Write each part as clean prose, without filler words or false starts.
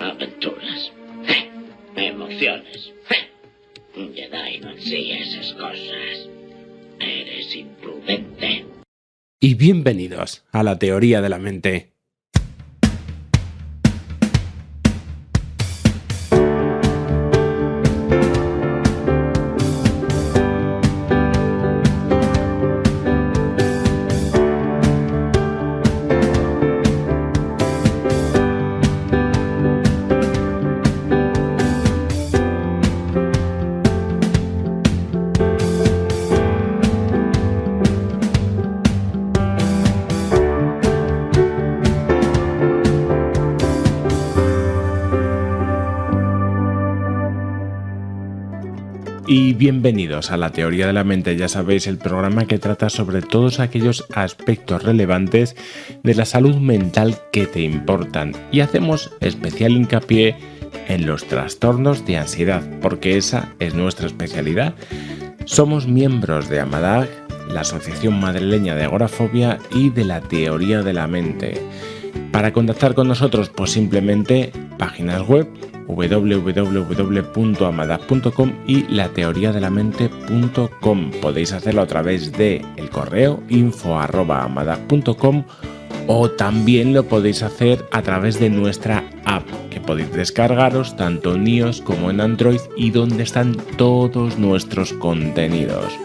aventuras, emociones. Jedi no exige esas cosas. Eres imprudente. Y bienvenidos a la teoría de la mente. Y bienvenidos a la teoría de la mente, ya sabéis, el programa que trata sobre todos aquellos aspectos relevantes de la salud mental que te importan. Y hacemos especial hincapié en los trastornos de ansiedad, porque esa es nuestra especialidad. Somos miembros de Amadag, la Asociación Madrileña de Agorafobia y de la Teoría de la Mente. Para contactar con nosotros, pues simplemente páginas web www.amadag.com y lateoriadelamente.com. Podéis hacerlo a través de el correo info@amadag.com o también lo podéis hacer a través de nuestra app, que podéis descargaros tanto en iOS como en Android y donde están todos nuestros contenidos.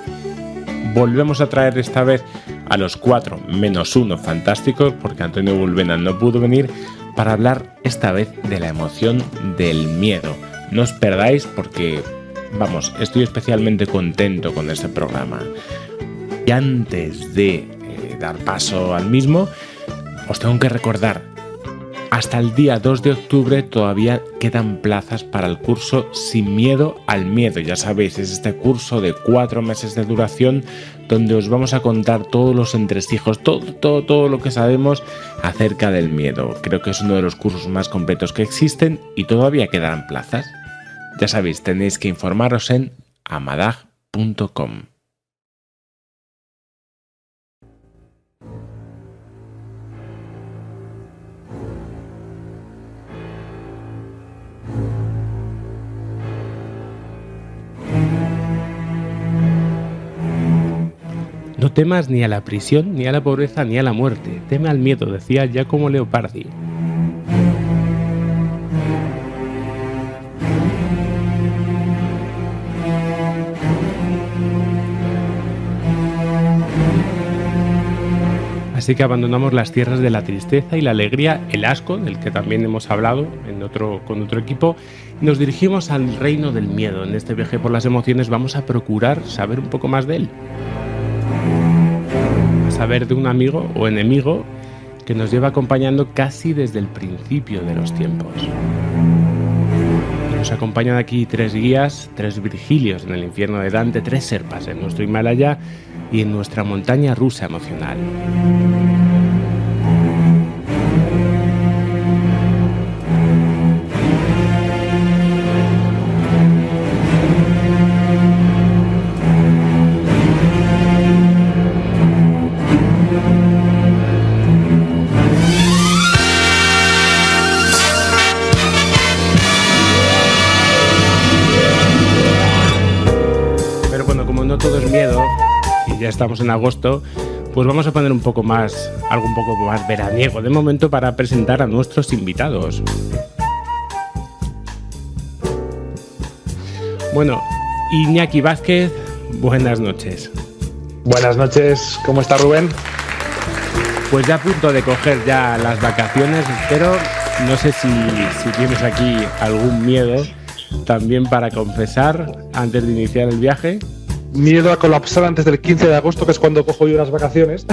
Volvemos a traer esta vez a los 4 menos 1 fantásticos, porque Antonio Bulbena no pudo venir, para hablar esta vez de la emoción del miedo. No os perdáis porque, vamos, estoy especialmente contento con este programa. Y antes de dar paso al mismo, os tengo que recordar, hasta el día 2 de octubre todavía quedan plazas para el curso Sin Miedo al Miedo. Ya sabéis, es este curso de 4 meses de duración donde os vamos a contar todos los entresijos, todo lo que sabemos acerca del miedo. Creo que es uno de los cursos más completos que existen y todavía quedarán plazas. Ya sabéis, tenéis que informaros en amadag.com. No temas ni a la prisión, ni a la pobreza, ni a la muerte. Teme al miedo, decía Giacomo Leopardi. Así que abandonamos las tierras de la tristeza y la alegría, el asco, del que también hemos hablado con otro equipo, y nos dirigimos al reino del miedo. En este viaje por las emociones vamos a procurar saber un poco más de él. Saber de un amigo o enemigo que nos lleva acompañando casi desde el principio de los tiempos. Y nos acompañan aquí 3 guías, 3 Virgilios en el infierno de Dante, 3 Serpas en nuestro Himalaya y en nuestra montaña rusa emocional. Ya estamos en agosto, pues vamos a poner algo un poco más veraniego de momento para presentar a nuestros invitados. Bueno, Iñaki Vázquez, buenas noches. Buenas noches, ¿cómo está Rubén? Pues ya a punto de coger ya las vacaciones, pero no sé si tienes aquí algún miedo también para confesar antes de iniciar el viaje. Miedo a colapsar antes del 15 de agosto, que es cuando cojo yo las vacaciones.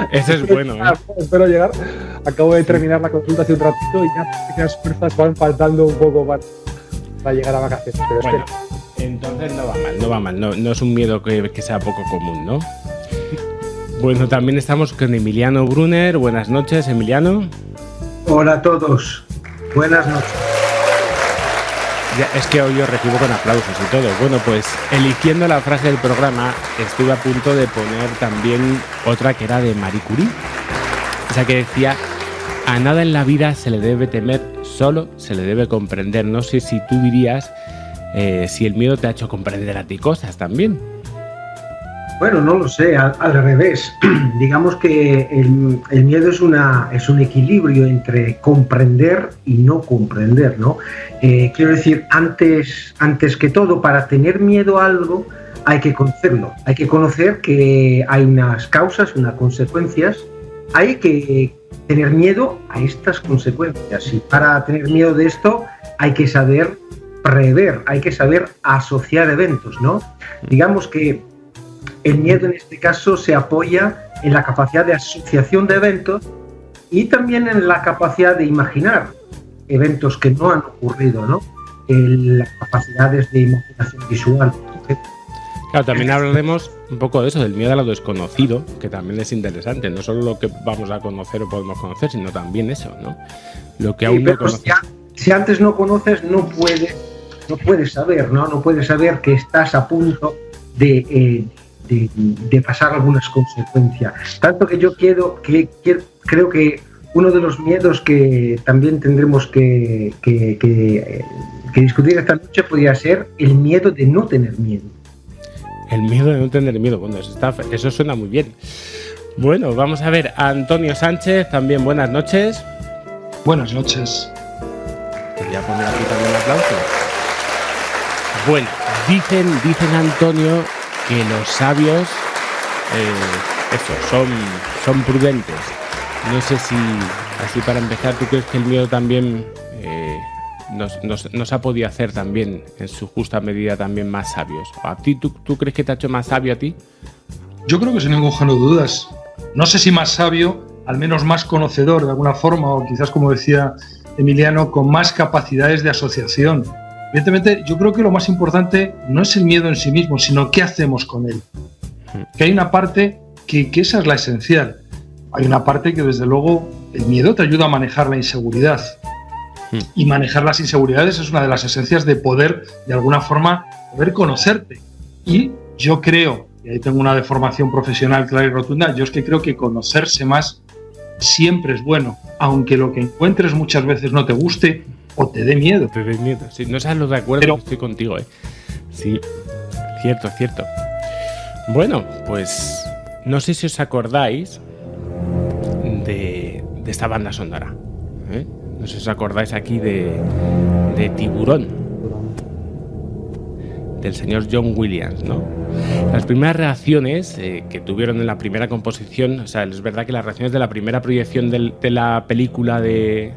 Eso es bueno, ¿eh? Espero llegar. Acabo de terminar la consulta hace un ratito y ya las fuerzas van faltando un poco para llegar a vacaciones. Pero bueno, entonces no va mal. No es un miedo que sea poco común, ¿no? Bueno, también estamos con Emiliano Brunner. Buenas noches, Emiliano. Hola a todos. Buenas noches. Ya, es que hoy os recibo con aplausos y todo. Bueno, pues eligiendo la frase del programa, estuve a punto de poner también otra que era de Marie Curie. Esa que decía: a nada en la vida se le debe temer, solo se le debe comprender. No sé si tú dirías si el miedo te ha hecho comprender a ti cosas también. Bueno, no lo sé, al revés. Digamos que el miedo es un equilibrio entre comprender y no comprender, ¿no? Quiero decir, antes que todo, para tener miedo a algo hay que conocerlo. Hay que conocer que hay unas causas, unas consecuencias. Hay que tener miedo a estas consecuencias. Y para tener miedo de esto hay que saber prever, hay que saber asociar eventos, ¿no? Digamos que el miedo en este caso se apoya en la capacidad de asociación de eventos y también en la capacidad de imaginar eventos que no han ocurrido, ¿no? Las capacidades de imaginación visual. Claro, también hablaremos un poco de eso, del miedo a lo desconocido, que también es interesante, no solo lo que vamos a conocer o podemos conocer, sino también eso, ¿no? Lo que aún no conoces. Si antes no conoces, no puedes saber, ¿no? No puedes saber que estás a punto de pasar algunas consecuencias. Tanto que yo creo que uno de los miedos que también tendremos que discutir esta noche podría ser el miedo de no tener miedo. El miedo de no tener miedo, bueno, eso suena muy bien. Bueno, vamos a ver a Antonio Sánchez, también buenas noches. Buenas noches. Voy a poner aquí también un aplauso. Bueno, dicen Antonio que los sabios son prudentes. No sé si, así para empezar, ¿tú crees que el miedo también nos ha podido hacer también, en su justa medida, también más sabios? ¿A ti, tú crees que te ha hecho más sabio a ti? Yo creo que sin ningún género de dudas. No sé si más sabio, al menos más conocedor de alguna forma, o quizás, como decía Emiliano, con más capacidades de asociación. Evidentemente, yo creo que lo más importante no es el miedo en sí mismo, sino qué hacemos con él. Que hay una parte que esa es la esencial. Hay una parte que, desde luego, el miedo te ayuda a manejar la inseguridad. Y manejar las inseguridades es una de las esencias de poder, de alguna forma, poder conocerte. Y yo creo, y ahí tengo una deformación profesional clara y rotunda, yo es que creo que conocerse más siempre es bueno, aunque lo que encuentres muchas veces no te guste o te dé miedo. Te dé miedo, sí, no sabes lo de acuerdo, pero estoy contigo, Sí, cierto. Bueno, pues no sé si os acordáis de esta banda sonora, No sé si os acordáis aquí de Tiburón, del señor John Williams, ¿no? Las primeras reacciones que tuvieron en la primera composición, o sea, es verdad que las reacciones de la primera proyección de la película de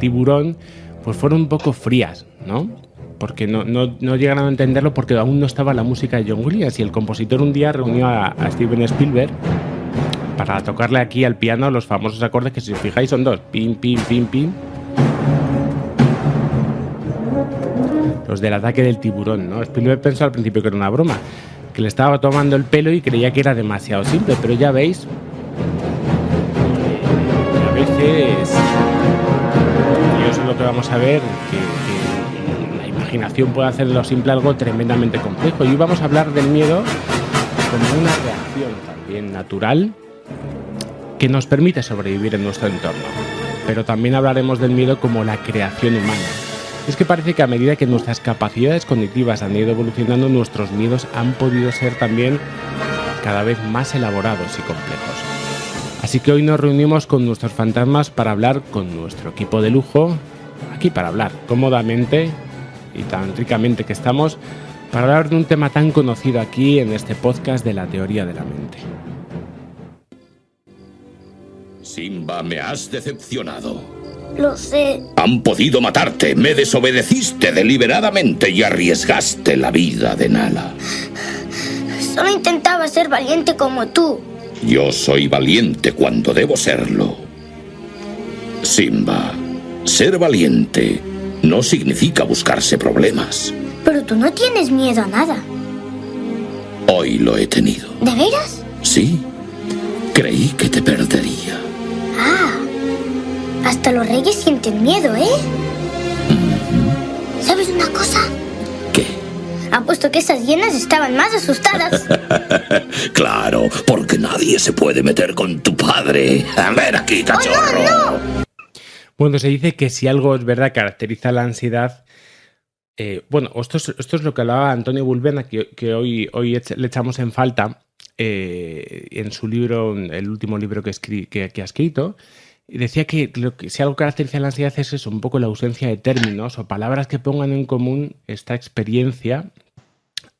Tiburón, pues fueron un poco frías, ¿no? Porque no llegaron a entenderlo porque aún no estaba la música de John Williams, y el compositor un día reunió a Steven Spielberg para tocarle aquí al piano los famosos acordes que, si os fijáis, son dos: pim, pim, pim, pim. Los del ataque del tiburón, ¿no? Spielberg pensó al principio que era una broma, que le estaba tomando el pelo y creía que era demasiado simple, pero ya veis que a veces, y eso es lo que vamos a ver, que la imaginación puede hacer de lo simple algo tremendamente complejo. Y hoy vamos a hablar del miedo como una reacción también natural que nos permite sobrevivir en nuestro entorno. Pero también hablaremos del miedo como la creación humana. Es que parece que a medida que nuestras capacidades cognitivas han ido evolucionando, nuestros miedos han podido ser también cada vez más elaborados y complejos. Así que hoy nos reunimos con nuestros fantasmas para hablar con nuestro equipo de lujo, aquí para hablar cómodamente y tan ricamente que estamos, para hablar de un tema tan conocido aquí en este podcast de la teoría de la mente. Simba, me has decepcionado. Lo sé. Han podido matarte, me desobedeciste deliberadamente y arriesgaste la vida de Nala. Solo intentaba ser valiente como tú. Yo soy valiente cuando debo serlo. Simba, ser valiente no significa buscarse problemas. Pero tú no tienes miedo a nada. Hoy lo he tenido. ¿De veras? Sí, creí que te perdería. Ah, hasta los reyes sienten miedo, ¿eh? ¿Sabes una cosa? ¿Qué? Apuesto que esas hienas estaban más asustadas. Claro, porque nadie se puede meter con tu padre. Ven aquí, cachorro. ¡Oh, no! Bueno, se dice que si algo es verdad caracteriza la ansiedad, esto es lo que hablaba Antonio Bulbena, que hoy le echamos en falta en su libro, el último libro que ha escrito, y decía que si algo caracteriza la ansiedad es eso, un poco la ausencia de términos o palabras que pongan en común esta experiencia.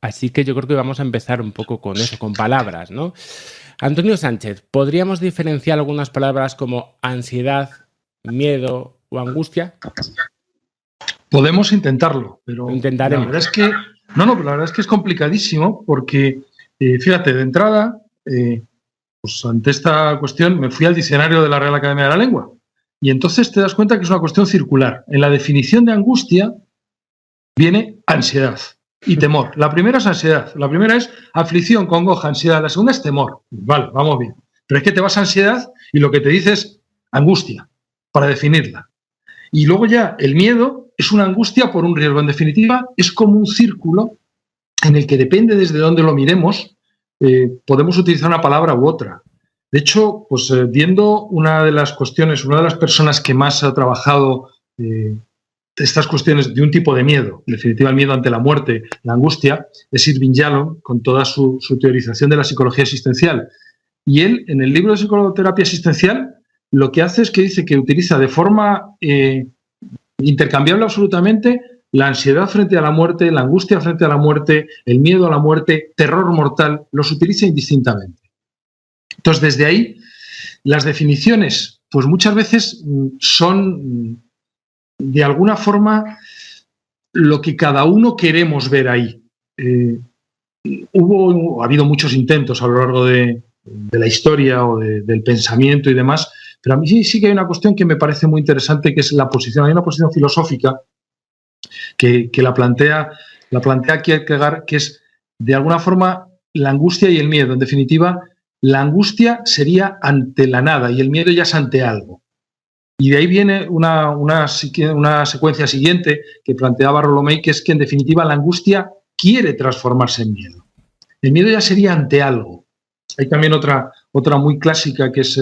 Así que yo creo que vamos a empezar un poco con eso, con palabras, ¿no? Antonio Sánchez, ¿podríamos diferenciar algunas palabras como ansiedad, miedo o angustia? Podemos intentarlo, pero intentaremos. La verdad es que es complicadísimo porque, fíjate, de entrada, pues ante esta cuestión me fui al diccionario de la Real Academia de la Lengua y entonces te das cuenta que es una cuestión circular. En la definición de angustia viene ansiedad y temor. La primera es ansiedad, la primera es aflicción, congoja, ansiedad, la segunda es temor. Vale, vamos bien. Pero es que te vas a ansiedad y lo que te dice es angustia, para definirla. Y luego ya el miedo es una angustia por un riesgo. En definitiva, es como un círculo en el que depende desde dónde lo miremos, podemos utilizar una palabra u otra. De hecho, pues viendo una de las personas que más ha trabajado estas cuestiones de un tipo de miedo, en definitiva el miedo ante la muerte, la angustia, es Irving Yalom, con toda su teorización de la psicología existencial. Y él, en el libro de psicoterapia existencial, lo que hace es que dice que utiliza de forma intercambiable absolutamente la ansiedad frente a la muerte, la angustia frente a la muerte, el miedo a la muerte, terror mortal, los utiliza indistintamente. Entonces, desde ahí, las definiciones, pues muchas veces son, de alguna forma, lo que cada uno queremos ver ahí. Ha habido muchos intentos a lo largo de la historia o del pensamiento y demás, pero a mí sí que hay una cuestión que me parece muy interesante, que es la posición. Hay una posición filosófica que la plantea Kierkegaard, que es, de alguna forma, la angustia y el miedo. En definitiva, la angustia sería ante la nada y el miedo ya es ante algo. Y de ahí viene una secuencia siguiente que planteaba Rolomei, que es que, en definitiva, la angustia quiere transformarse en miedo. El miedo ya sería ante algo. Hay también otra muy clásica que es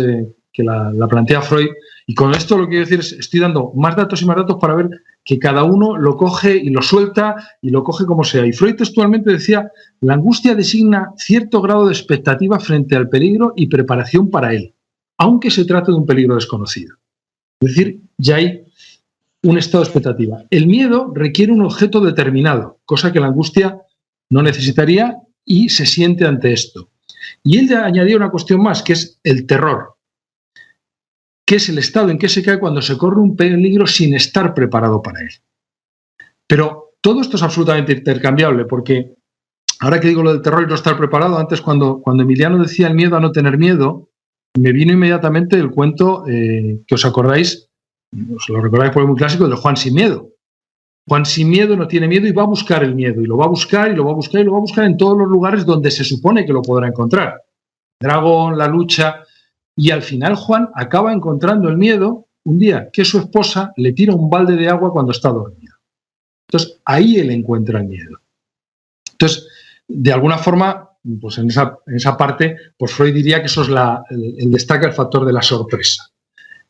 que la plantea Freud, y con esto lo que quiero decir es, estoy dando más datos y más datos para ver que cada uno lo coge y lo suelta y lo coge como sea. Y Freud textualmente decía, la angustia designa cierto grado de expectativa frente al peligro y preparación para él, aunque se trate de un peligro desconocido. Es decir, ya hay un estado de expectativa. El miedo requiere un objeto determinado, cosa que la angustia no necesitaría y se siente ante esto. Y él añadía una cuestión más, que es el terror, que es el estado en que se cae cuando se corre un peligro sin estar preparado para él. Pero todo esto es absolutamente intercambiable, porque ahora que digo lo del terror y no estar preparado, antes cuando Emiliano decía el miedo a no tener miedo, me vino inmediatamente el cuento que os acordáis, os lo recordáis porque es muy clásico, de Juan sin miedo. Juan sin miedo no tiene miedo y va a buscar el miedo, y lo va a buscar, y lo va a buscar, y lo va a buscar en todos los lugares donde se supone que lo podrá encontrar. Dragón, la lucha, y al final Juan acaba encontrando el miedo un día que su esposa le tira un balde de agua cuando está dormido. Entonces, ahí él encuentra el miedo. Entonces, de alguna forma, pues en esa parte, pues Freud diría que eso es destaca el factor de la sorpresa.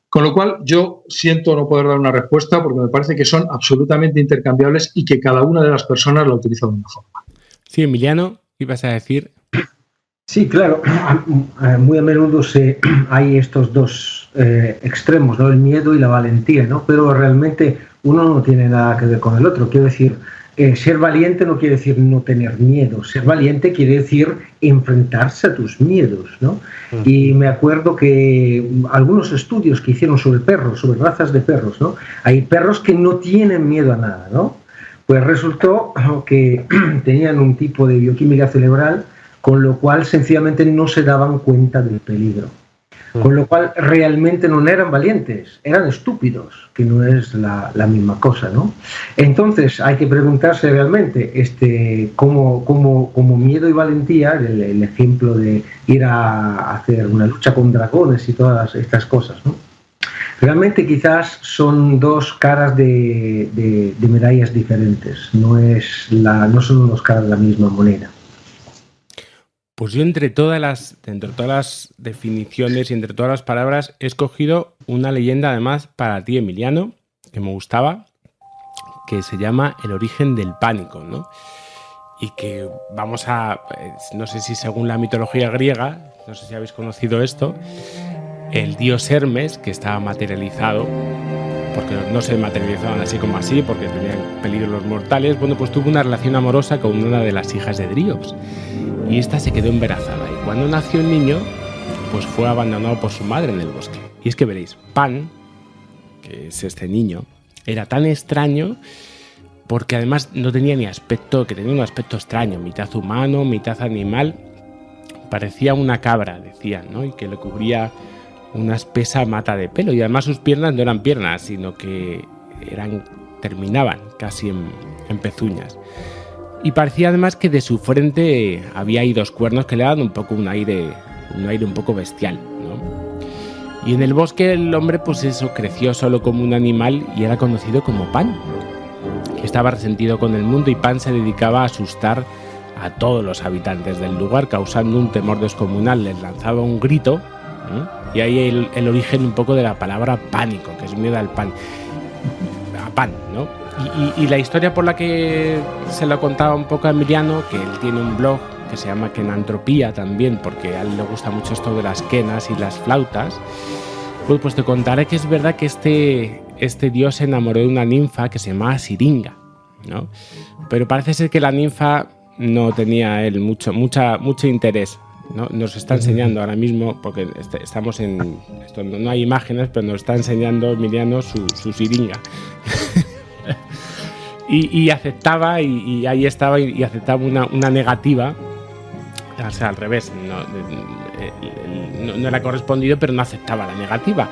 Con lo cual, yo siento no poder dar una respuesta porque me parece que son absolutamente intercambiables y que cada una de las personas la utiliza de una forma. Sí, Emiliano, ¿ibas a decir? Sí, claro. Muy a menudo hay estos dos extremos, ¿no? El miedo y la valentía, ¿no? Pero realmente uno no tiene nada que ver con el otro. Quiero decir, ser valiente no quiere decir no tener miedo. Ser valiente quiere decir enfrentarse a tus miedos, ¿no? Y me acuerdo que algunos estudios que hicieron sobre perros, sobre razas de perros, ¿no? Hay perros que no tienen miedo a nada, ¿no? Pues resultó que tenían un tipo de bioquímica cerebral con lo cual sencillamente no se daban cuenta del peligro. Con lo cual realmente no eran valientes, eran estúpidos, que no es la misma cosa, ¿no? Entonces hay que preguntarse realmente como miedo y valentía, el ejemplo de ir a hacer una lucha con dragones y todas estas cosas, ¿no? Realmente quizás son dos caras de medallas diferentes, no son dos caras de la misma moneda. Pues yo entre todas las definiciones y entre todas las palabras he escogido una leyenda además para ti, Emiliano, que me gustaba, que se llama El origen del pánico, ¿no? Y que vamos a, no sé si según la mitología griega, no sé si habéis conocido esto, el dios Hermes, que estaba materializado, porque no se materializaban así como así, porque tenían peligro los mortales, bueno, pues tuvo una relación amorosa con una de las hijas de Dríops. Y esta se quedó embarazada. Y cuando nació el niño, pues fue abandonado por su madre en el bosque. Y es que veréis, Pan, que es este niño, era tan extraño porque además no tenía ni aspecto, que tenía un aspecto extraño, mitad humano, mitad animal. Parecía una cabra, decían, ¿no? Y que le cubría una espesa mata de pelo. Y además sus piernas no eran piernas, sino que terminaban casi en pezuñas. Y parecía además que de su frente había ahí 2 cuernos que le daban un poco un aire un poco bestial, ¿no? Y en el bosque el hombre, pues eso, creció solo como un animal y era conocido como Pan, que estaba resentido con el mundo, y Pan se dedicaba a asustar a todos los habitantes del lugar, causando un temor descomunal. Les lanzaba un grito, ¿no? Y ahí el origen un poco de la palabra pánico, que es miedo al pan, a Pan, ¿no? Y la historia por la que se lo contaba un poco a Emiliano, que él tiene un blog que se llama Quenantropía también, porque a él le gusta mucho esto de las quenas y las flautas, pues te contaré que es verdad que este dios se enamoró de una ninfa que se llamaba Siringa, ¿no? Pero parece ser que la ninfa no tenía él mucho interés, ¿no? Nos está enseñando ahora mismo, porque estamos en esto, no hay imágenes, pero nos está enseñando Emiliano su Siringa. Y aceptaba, y ahí estaba, y aceptaba una negativa, o sea, al revés, no era correspondido, pero no aceptaba la negativa.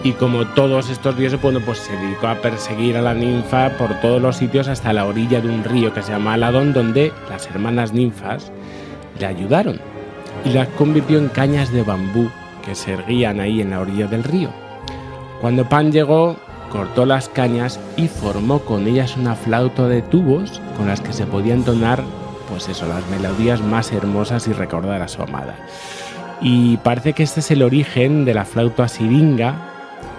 Y como todos estos dioses, bueno, pues se dedicó a perseguir a la ninfa por todos los sitios hasta la orilla de un río que se llama Aladón, donde las hermanas ninfas le ayudaron y las convirtió en cañas de bambú que se erguían ahí en la orilla del río. Cuando Pan llegó, cortó las cañas y formó con ellas una flauta de tubos con las que se podían entonar, pues eso, las melodías más hermosas y recordar a su amada. Y parece que este es el origen de la flauta siringa,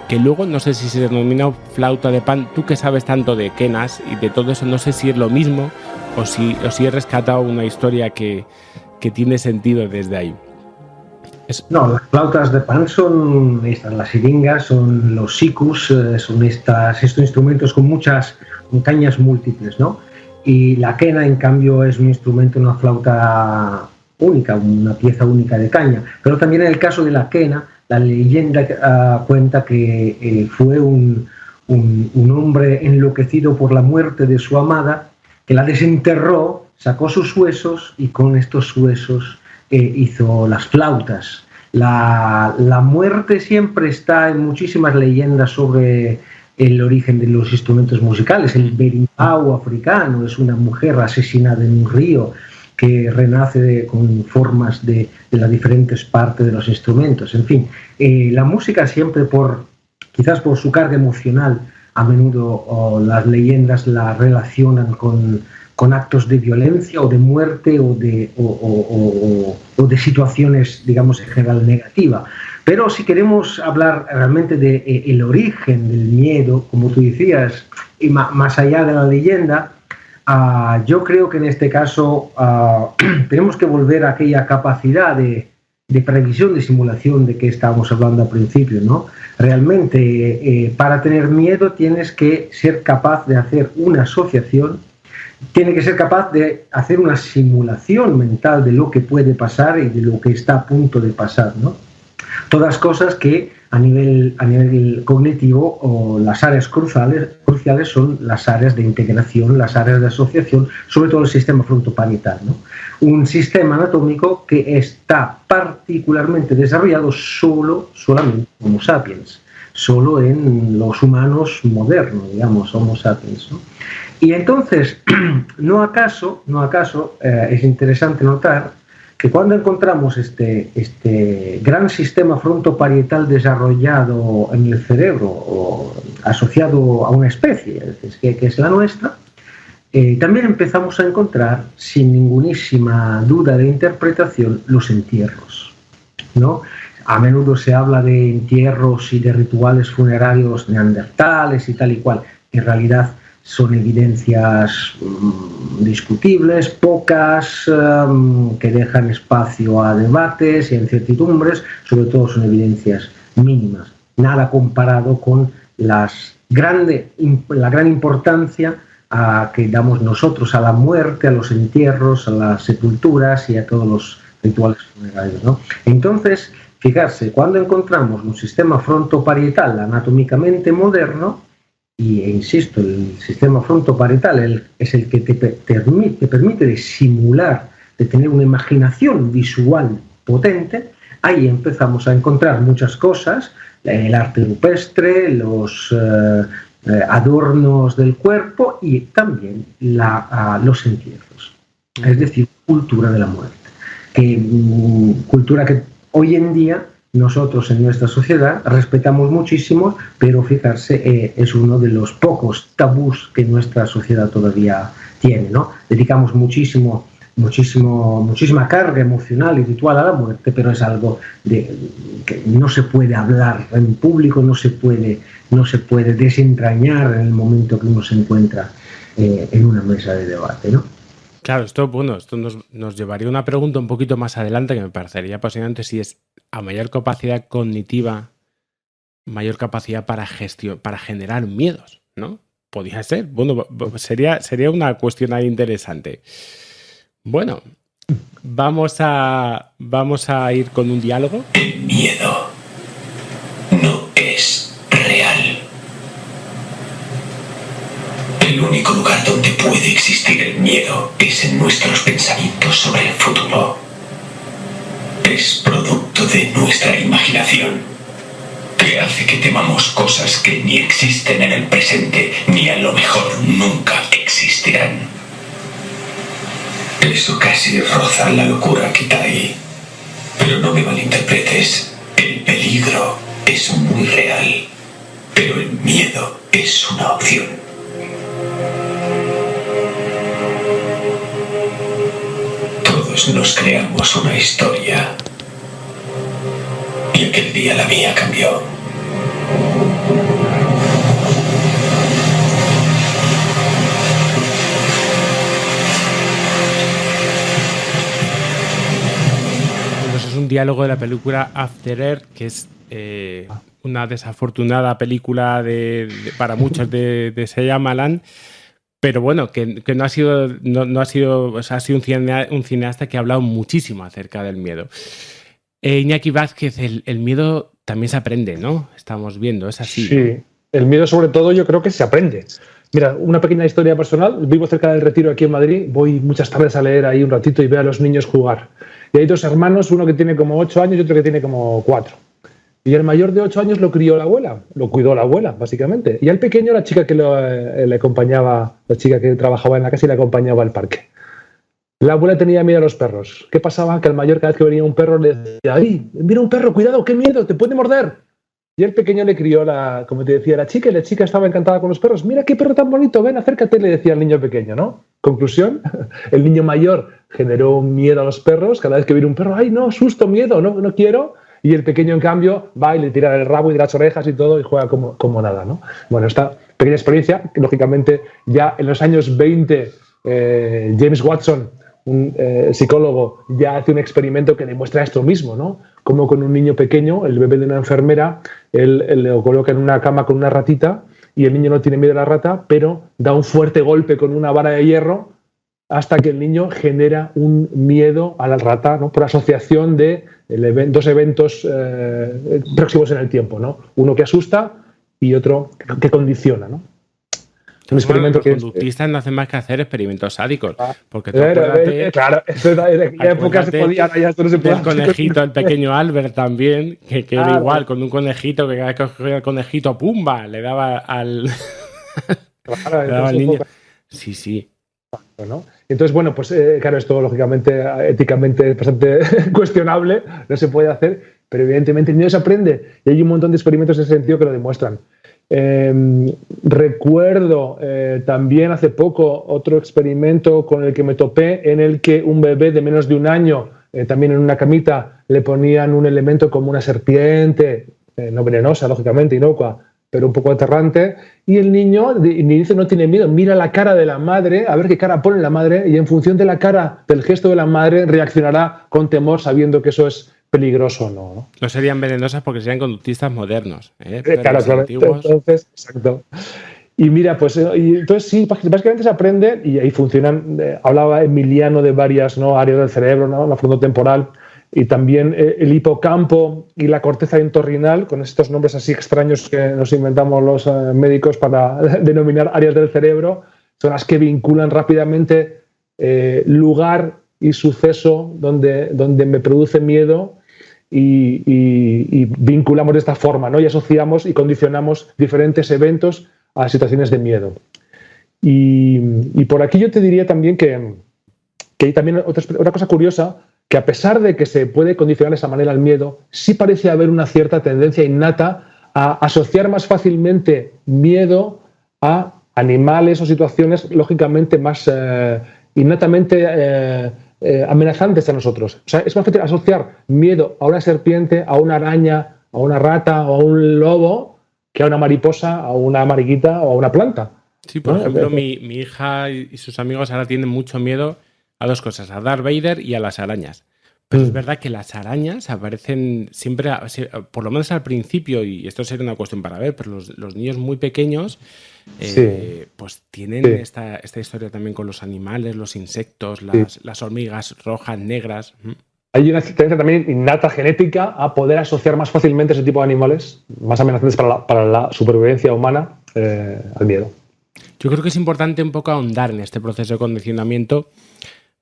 que luego no sé si se denomina flauta de Pan. Tú que sabes tanto de quenas y de todo eso, no sé si es lo mismo o si he rescatado una historia que tiene sentido desde ahí. No, las flautas de Pan son estas, las siringas, son los sikus, son estos instrumentos con cañas múltiples, ¿no? Y la quena, en cambio, es un instrumento, una flauta única, una pieza única de caña. Pero también en el caso de la quena, la leyenda cuenta que fue un hombre enloquecido por la muerte de su amada, que la desenterró, sacó sus huesos y con estos huesos hizo las flautas. La muerte siempre está en muchísimas leyendas sobre el origen de los instrumentos musicales. El berimbau africano es una mujer asesinada en un río que renace con formas de las diferentes partes de los instrumentos. En fin, la música siempre, quizás por su carga emocional, a menudo las leyendas la relacionan con actos de violencia o de muerte o de situaciones, digamos, en general negativa. Pero si queremos hablar realmente del origen del miedo, como tú decías, y más allá de la leyenda, yo creo que en este caso tenemos que volver a aquella capacidad de previsión, de simulación de que estábamos hablando al principio, ¿no? Realmente, para tener miedo tienes que ser capaz de hacer una asociación, tiene que ser capaz de hacer una simulación mental de lo que puede pasar y de lo que está a punto de pasar, ¿no? Todas cosas que a nivel cognitivo, o las áreas cruciales son las áreas de integración, las áreas de asociación, sobre todo el sistema frontoparietal, ¿no? Un sistema anatómico que está particularmente desarrollado solamente Homo sapiens, solo en los humanos modernos, digamos, Homo sapiens, ¿no? Y entonces, no acaso es interesante notar que cuando encontramos este gran sistema frontoparietal desarrollado en el cerebro o asociado a una especie, que es la nuestra, también empezamos a encontrar, sin ningunísima duda de interpretación, los entierros, ¿no? A menudo se habla de entierros y de rituales funerarios neandertales y tal y cual. En realidad son evidencias discutibles, pocas, que dejan espacio a debates y a incertidumbres. Sobre todo son evidencias mínimas, nada comparado con la gran importancia que damos nosotros a la muerte, a los entierros, a las sepulturas y a todos los rituales funerarios, ¿no? Entonces, fijarse, cuando encontramos un sistema frontoparietal anatómicamente moderno, insisto, el sistema frontoparietal es el que te permite de simular, de tener una imaginación visual potente, ahí empezamos a encontrar muchas cosas, el arte rupestre, los adornos del cuerpo y también los entierros, es decir, cultura de la muerte, cultura que hoy en día nosotros en nuestra sociedad respetamos muchísimo, pero fijarse, es uno de los pocos tabús que nuestra sociedad todavía tiene, ¿no? Dedicamos muchísima carga emocional y ritual a la muerte, pero es algo que no se puede hablar en público, no se puede desentrañar en el momento que uno se encuentra en una mesa de debate, ¿no? Claro, esto nos llevaría a una pregunta un poquito más adelante que me parecería apasionante, si es a mayor capacidad cognitiva, mayor capacidad para generar miedos, ¿no? Podría ser. Bueno, sería una cuestión ahí interesante. Bueno, vamos a ir con un diálogo. El miedo no es real. El único lugar donde puede existir el miedo es en nuestros pensamientos sobre el futuro. Es producto de nuestra imaginación, que hace que temamos cosas que ni existen en el presente, ni a lo mejor nunca existirán. Eso casi roza la locura, Kitai. Pero no me malinterpretes. El peligro es muy real, pero el miedo es una opción. Todos nos creamos una historia. Y aquel día la mía cambió. Es un diálogo de la película After Earth, que es una desafortunada película para muchos de Shyamalan, pero bueno, que no ha sido, o sea, ha sido un cineasta que ha hablado muchísimo acerca del miedo. Iñaki Vázquez, el miedo también se aprende, ¿no? Estamos viendo, es así. Sí, ¿no? El miedo sobre todo yo creo que se aprende. Mira, una pequeña historia personal. Vivo cerca del Retiro aquí en Madrid, voy muchas tardes a leer ahí un ratito y veo a los niños jugar. Y hay dos hermanos, uno que tiene como 8 años y otro que tiene como 4. Y el mayor de 8 años lo crió la abuela, lo cuidó la abuela, básicamente. Y al pequeño, la chica que le acompañaba, la chica que trabajaba en la casa y le acompañaba al parque. La abuela tenía miedo a los perros. ¿Qué pasaba? Que al mayor, cada vez que venía un perro, le decía: ¡ay, mira un perro, cuidado, qué miedo, te puede morder! Y el pequeño le crió, como te decía, la chica, y la chica estaba encantada con los perros. ¡Mira qué perro tan bonito, ven, acércate!, le decía al niño pequeño, ¿no? Conclusión, el niño mayor generó miedo a los perros. Cada vez que viene un perro, ¡ay, no, susto, miedo, no quiero! Y el pequeño, en cambio, va y le tira el rabo y de las orejas y todo y juega como nada, ¿no? Bueno, esta pequeña experiencia, que lógicamente ya en los años 20, James Watson, un psicólogo, ya hace un experimento que demuestra esto mismo, ¿no? Como con un niño pequeño, el bebé de una enfermera, él lo coloca en una cama con una ratita y el niño no tiene miedo a la rata, pero da un fuerte golpe con una vara de hierro hasta que el niño genera un miedo a la rata, ¿no? Por asociación de dos eventos próximos en el tiempo, ¿no? Uno que asusta y otro que condiciona, ¿no? Un experimento los conductistas no hacen más que hacer experimentos sádicos. Porque claro, en aquella época se podía, ahora ya esto no se puede. El conejito, el pequeño Albert también, que era igual, con un conejito, que cada vez que cogía el conejito, ¡pumba!, le daba al niño. Sí. ¿No? Entonces, bueno, pues claro, esto lógicamente, éticamente es bastante cuestionable, no se puede hacer, pero evidentemente el miedo se aprende y hay un montón de experimentos en ese sentido que lo demuestran. Recuerdo también hace poco otro experimento con el que me topé, en el que un bebé de menos de un año, también en una camita, le ponían un elemento como una serpiente, no venenosa, lógicamente, inocua, pero un poco aterrante, y el niño dice no tiene miedo, mira la cara de la madre, a ver qué cara pone la madre, y en función de la cara, del gesto de la madre, reaccionará con temor sabiendo que eso es peligroso o no. No serían venenosas porque serían conductistas modernos. Claro, entonces, exacto. Y mira, pues entonces sí, básicamente se aprende y ahí funcionan. Hablaba Emiliano de varias áreas del cerebro, ¿no? La frontotemporal y también el hipocampo y la corteza entorrinal, con estos nombres así extraños que nos inventamos los médicos para denominar áreas del cerebro, son las que vinculan rápidamente lugar y suceso donde me produce miedo y vinculamos de esta forma, ¿no? Y asociamos y condicionamos diferentes eventos a situaciones de miedo. Y por aquí yo te diría también que hay también otra cosa curiosa, que a pesar de que se puede condicionar de esa manera el miedo, sí parece haber una cierta tendencia innata a asociar más fácilmente miedo a animales o situaciones lógicamente más innatamente amenazantes a nosotros. O sea, es más fácil asociar miedo a una serpiente, a una araña, a una rata o a un lobo que a una mariposa, a una mariquita o a una planta. Sí, por ejemplo, mi hija y sus amigos ahora tienen mucho miedo a dos cosas, a Darth Vader y a las arañas. Pero es verdad que las arañas aparecen siempre, por lo menos al principio, y esto sería una cuestión para ver, pero los niños muy pequeños pues tienen esta historia también con los animales, los insectos, las hormigas rojas, negras. Hay una tendencia también innata genética a poder asociar más fácilmente ese tipo de animales, más amenazantes para la supervivencia humana, al miedo. Yo creo que es importante un poco ahondar en este proceso de condicionamiento.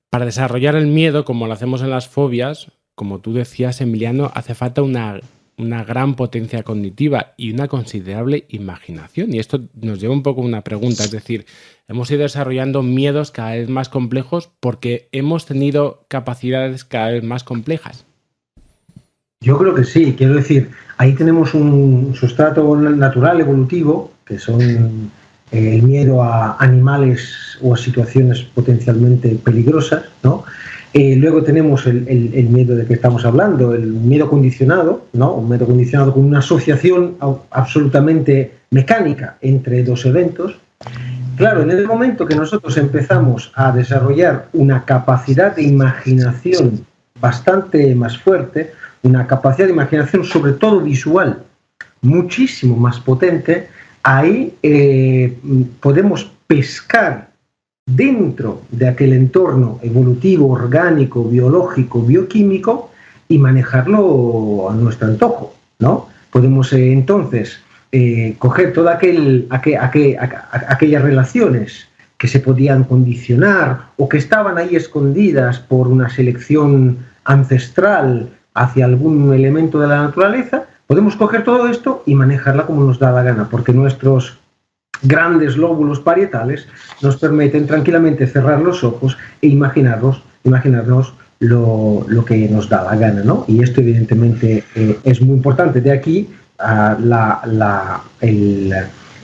Para desarrollar el miedo, como lo hacemos en las fobias, como tú decías, Emiliano, hace falta una gran potencia cognitiva y una considerable imaginación. Y esto nos lleva un poco a una pregunta, es decir, hemos ido desarrollando miedos cada vez más complejos porque hemos tenido capacidades cada vez más complejas. Yo creo que sí, quiero decir, ahí tenemos un sustrato natural, evolutivo, que son el miedo a animales o a situaciones potencialmente peligrosas, ¿no? Luego tenemos el miedo de que estamos hablando, el miedo condicionado, ¿no? Un miedo condicionado con una asociación absolutamente mecánica entre dos eventos. Claro, en el momento que nosotros empezamos a desarrollar una capacidad de imaginación bastante más fuerte, una capacidad de imaginación sobre todo visual muchísimo más potente, ahí podemos pescar dentro de aquel entorno evolutivo, orgánico, biológico, bioquímico y manejarlo a nuestro antojo, ¿no? Podemos entonces coger todas aquellas relaciones que se podían condicionar o que estaban ahí escondidas por una selección ancestral hacia algún elemento de la naturaleza. Podemos coger todo esto y manejarla como nos da la gana, porque nuestros grandes lóbulos parietales nos permiten tranquilamente cerrar los ojos e imaginarnos lo que nos da la gana, ¿no? Y esto evidentemente es muy importante. De aquí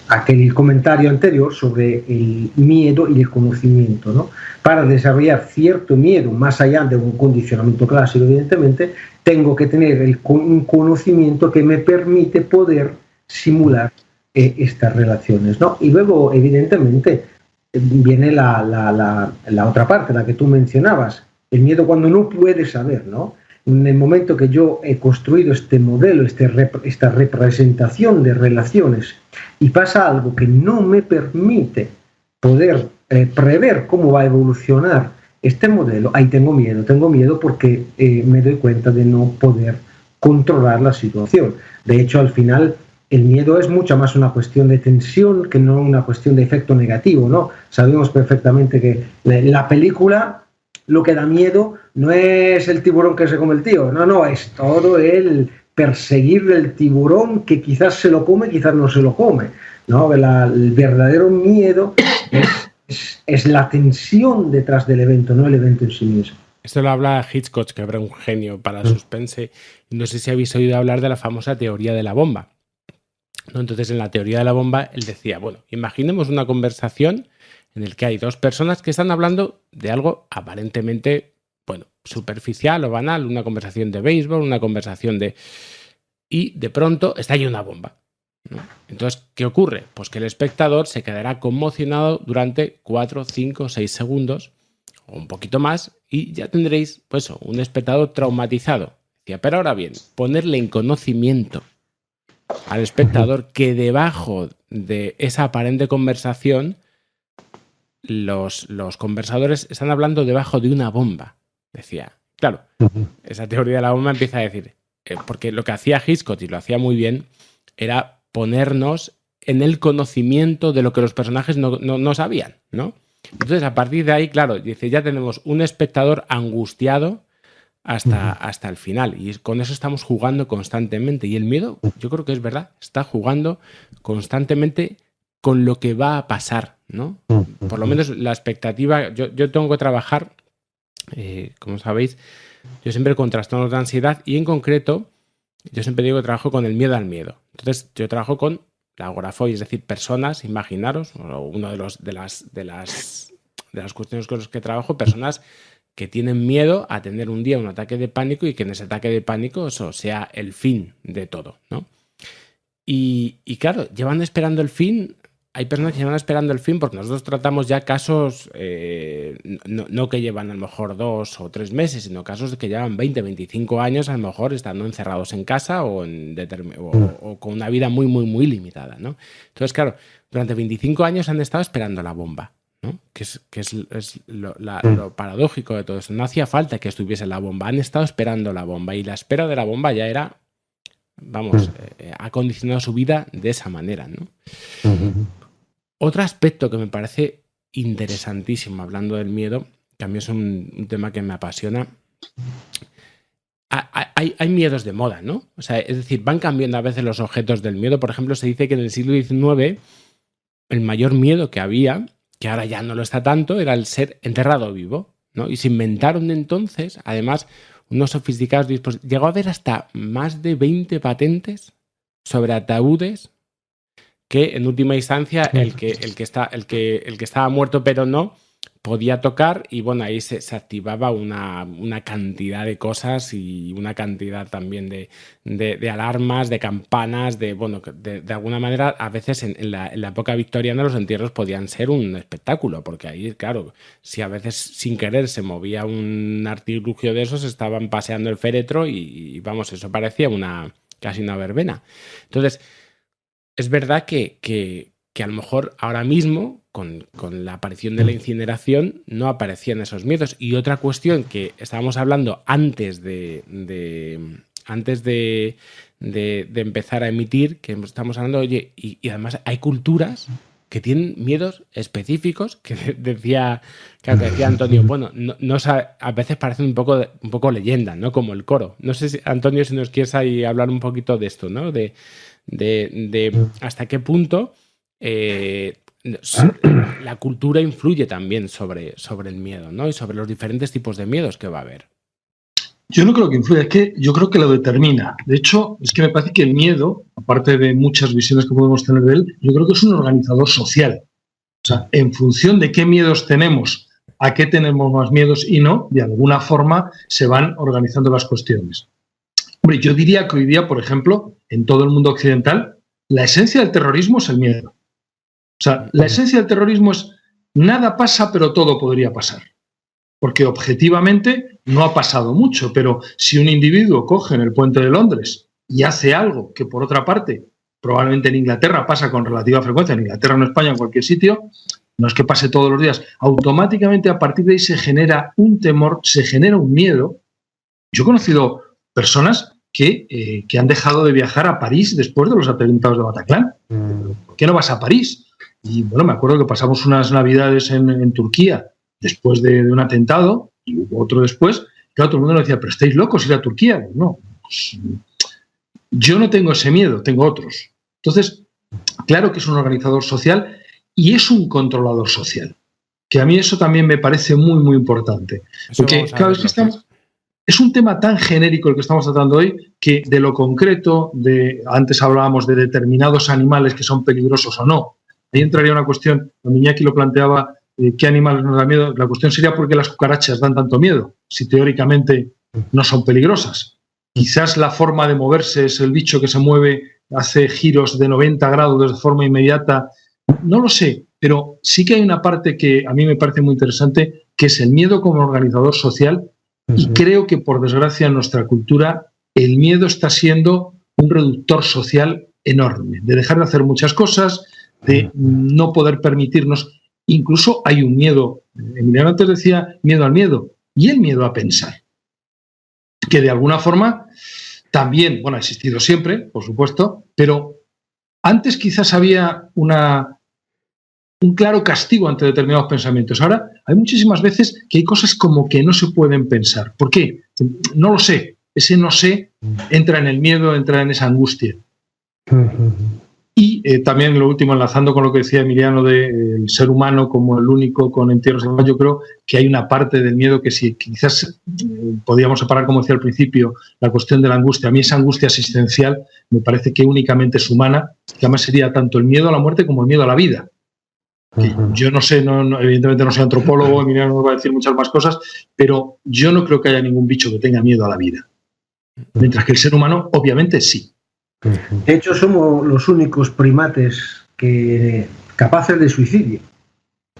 aquel comentario anterior sobre el miedo y el conocimiento, ¿no? Para desarrollar cierto miedo, más allá de un condicionamiento clásico, evidentemente, tengo que tener un conocimiento que me permite poder simular estas relaciones, ¿no? Y luego, evidentemente, viene la otra parte, la que tú mencionabas, el miedo cuando no puedes saber, ¿no? En el momento que yo he construido este modelo, esta representación de relaciones, y pasa algo que no me permite poder prever cómo va a evolucionar este modelo, ahí tengo miedo porque me doy cuenta de no poder controlar la situación. De hecho, al final, el miedo es mucho más una cuestión de tensión que no una cuestión de efecto negativo, ¿no? Sabemos perfectamente que la película, lo que da miedo no es el tiburón que se come el tío, no, es todo el perseguir el tiburón que quizás se lo come, quizás no se lo come, ¿no? El verdadero miedo es la tensión detrás del evento, no el evento en sí mismo. Esto lo habla Hitchcock, que era un genio para el suspense. No sé si habéis oído hablar de la famosa teoría de la bomba. ¿no? Entonces, en la teoría de la bomba, él decía, bueno, imaginemos una conversación en la que hay dos personas que están hablando de algo aparentemente, bueno, superficial o banal, una conversación de béisbol, una conversación de... Y de pronto estalla una bomba, ¿no? Entonces, ¿qué ocurre? Pues que el espectador se quedará conmocionado durante 4, 5, 6 segundos o un poquito más y ya tendréis, pues, un espectador traumatizado. Decía, pero ahora bien, ponerle en conocimiento al espectador que debajo de esa aparente conversación los conversadores están hablando debajo de una bomba. Decía, claro, esa teoría de la bomba empieza a decir, porque lo que hacía Hitchcock, y lo hacía muy bien, era ponernos en el conocimiento de lo que los personajes no sabían, ¿no? Entonces, a partir de ahí, claro, dice, ya tenemos un espectador angustiado hasta el final. Y con eso estamos jugando constantemente. Y el miedo, yo creo que es verdad, está jugando constantemente con lo que va a pasar, ¿no? Por lo menos la expectativa, yo tengo que trabajar, como sabéis, yo siempre con trastornos de ansiedad y en concreto, yo siempre digo que trabajo con el miedo al miedo. Entonces, yo trabajo con la agorafobia, es decir, personas, imaginaros, uno de las cuestiones con las que trabajo, personas que tienen miedo a tener un día un ataque de pánico y que en ese ataque de pánico eso sea el fin de todo, ¿no? Y claro, llevan esperando el fin. Hay personas que llevan esperando el fin porque nosotros tratamos ya casos no que llevan a lo mejor 2 o 3 meses, sino casos que llevan 20, 25 años a lo mejor estando encerrados en casa o con una vida muy, muy, muy limitada, ¿no? Entonces, claro, durante 25 años han estado esperando la bomba, ¿no? Que es lo paradójico de todo eso. No hacía falta que estuviese la bomba, han estado esperando la bomba y la espera de la bomba ya era, vamos, ha condicionado su vida de esa manera, ¿no? Otro aspecto que me parece interesantísimo hablando del miedo, que a mí es un tema que me apasiona, hay miedos de moda, ¿no? O sea, es decir, van cambiando a veces los objetos del miedo. Por ejemplo, se dice que en el siglo XIX el mayor miedo que había, que ahora ya no lo está tanto, era el ser enterrado vivo, ¿no? Y se inventaron entonces, además, unos sofisticados dispositivos. Llegó a haber hasta más de 20 patentes sobre ataúdes que en última instancia el que estaba muerto pero no podía tocar y bueno, ahí se activaba una cantidad de cosas y una cantidad también de alarmas, de campanas, de alguna manera a veces en la época victoriana los entierros podían ser un espectáculo, porque ahí, claro, si a veces sin querer se movía un artilugio de esos, estaban paseando el féretro y vamos, eso parecía casi una verbena. Entonces, es verdad que a lo mejor ahora mismo, con la aparición de la incineración, no aparecían esos miedos. Y otra cuestión que estábamos hablando antes de empezar a emitir, que estamos hablando, oye, y además hay culturas que tienen miedos específicos, que decía Antonio, bueno, no a veces parecen un poco leyenda, ¿no? Como el coro. No sé, Antonio, si nos quieres ahí hablar un poquito de esto, ¿no? De hasta qué punto la cultura influye también sobre el miedo, ¿no? Y sobre los diferentes tipos de miedos que va a haber. Yo no creo que influya, es que yo creo que lo determina. De hecho, es que me parece que el miedo, aparte de muchas visiones que podemos tener de él, yo creo que es un organizador social. O sea, en función de qué miedos tenemos, a qué tenemos más miedos y no, de alguna forma se van organizando las cuestiones. Hombre, yo diría que hoy día, por ejemplo, en todo el mundo occidental, la esencia del terrorismo es el miedo. O sea, la esencia del terrorismo es nada pasa, pero todo podría pasar. Porque objetivamente no ha pasado mucho, pero si un individuo coge en el puente de Londres y hace algo que, por otra parte, probablemente en Inglaterra pasa con relativa frecuencia, en Inglaterra, en España, en cualquier sitio, no es que pase todos los días, automáticamente a partir de ahí se genera un temor, se genera un miedo. Yo he conocido personas que han dejado de viajar a París después de los atentados de Bataclan. ¿Por qué no vas a París? Y bueno, me acuerdo que pasamos unas navidades en Turquía después de un atentado y hubo otro después. Claro, todo el mundo nos decía, pero estáis locos ir a Turquía. No, pues, yo no tengo ese miedo, tengo otros. Entonces, claro que es un organizador social y es un controlador social. Que a mí eso también me parece muy, muy importante. Porque cada vez que estamos... es un tema tan genérico el que estamos tratando hoy que de lo concreto, antes hablábamos de determinados animales que son peligrosos o no. Ahí entraría una cuestión, cuando Iñaki lo planteaba, ¿qué animales nos da miedo? La cuestión sería por qué las cucarachas dan tanto miedo, si teóricamente no son peligrosas. Quizás la forma de moverse es el bicho que se mueve, hace giros de 90 grados de forma inmediata. No lo sé, pero sí que hay una parte que a mí me parece muy interesante, que es el miedo como organizador social. Y creo que, por desgracia, en nuestra cultura el miedo está siendo un reductor social enorme, de dejar de hacer muchas cosas, de no poder permitirnos. Incluso hay un miedo, Emiliano antes decía miedo al miedo, y el miedo a pensar, que de alguna forma también, bueno, ha existido siempre, por supuesto, pero antes quizás había un claro castigo ante determinados pensamientos. Ahora hay muchísimas veces que hay cosas como que no se pueden pensar. ¿Por qué? No lo sé. Ese no sé entra en el miedo, entra en esa angustia. Y también lo último, enlazando con lo que decía Emiliano del ser humano como el único con entierros, yo creo que hay una parte del miedo que si quizás podíamos separar, como decía al principio, la cuestión de la angustia. A mí esa angustia existencial me parece que únicamente es humana, que además sería tanto el miedo a la muerte como el miedo a la vida. Yo no sé, evidentemente no soy antropólogo, Emiliano nos va a decir muchas más cosas, pero yo no creo que haya ningún bicho que tenga miedo a la vida. Mientras que el ser humano, obviamente, sí. De hecho, somos los únicos primates capaces de suicidio.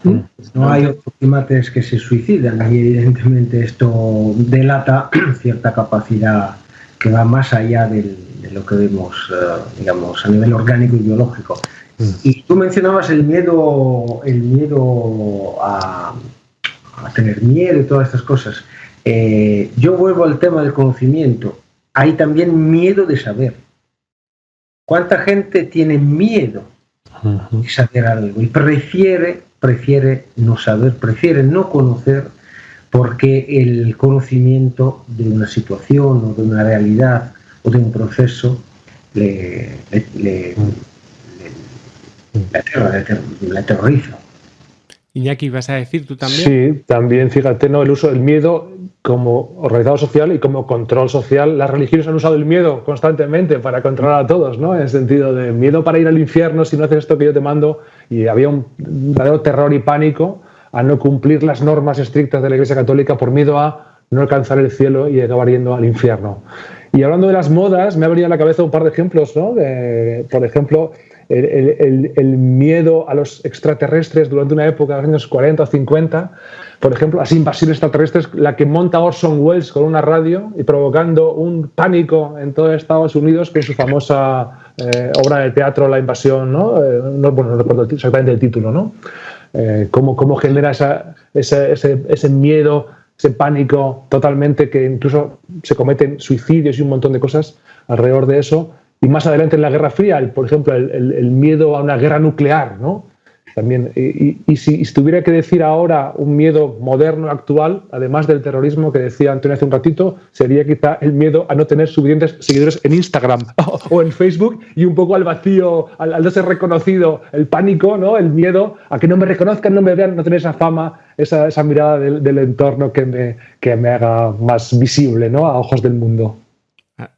No hay otros primates que se suicidan y evidentemente esto delata cierta capacidad que va más allá de lo que vemos, digamos, a nivel orgánico y biológico. Y tú mencionabas el miedo a tener miedo y todas estas cosas. Yo vuelvo al tema del conocimiento. Hay también miedo de saber. ¿Cuánta gente tiene miedo de saber algo y prefiere no saber, prefiere no conocer, porque el conocimiento de una situación o de una realidad o de un proceso le aterroriza? Iñaki, ¿vas a decir tú también? Sí, también, fíjate, ¿no? El uso del miedo como organizador social y como control social. Las religiones han usado el miedo constantemente para controlar a todos, ¿no? En el sentido de miedo para ir al infierno si no haces esto que yo te mando. Y había un verdadero terror y pánico a no cumplir las normas estrictas de la Iglesia Católica por miedo a no alcanzar el cielo y acabar yendo al infierno. Y hablando de las modas, me ha venido a la cabeza un par de ejemplos, ¿no? Por ejemplo, el miedo a los extraterrestres durante una época de los años 40 o 50, por ejemplo, las invasiones extraterrestres, la que monta Orson Welles con una radio y provocando un pánico en todo Estados Unidos con su famosa obra de teatro La Invasión, ¿no? No recuerdo exactamente el título, ¿no? Cómo genera ese miedo, ese pánico totalmente, que incluso se cometen suicidios y un montón de cosas alrededor de eso. Y más adelante en la Guerra Fría, por ejemplo, el miedo a una guerra nuclear, ¿no? También, y si tuviera que decir ahora un miedo moderno, actual, además del terrorismo que decía Antonio hace un ratito, sería quizá el miedo a no tener suficientes seguidores en Instagram o en Facebook, y un poco al vacío, al no ser reconocido, el pánico, ¿no? El miedo a que no me reconozcan, no me vean, no tener esa fama, esa mirada del entorno que me haga más visible, ¿no? A ojos del mundo.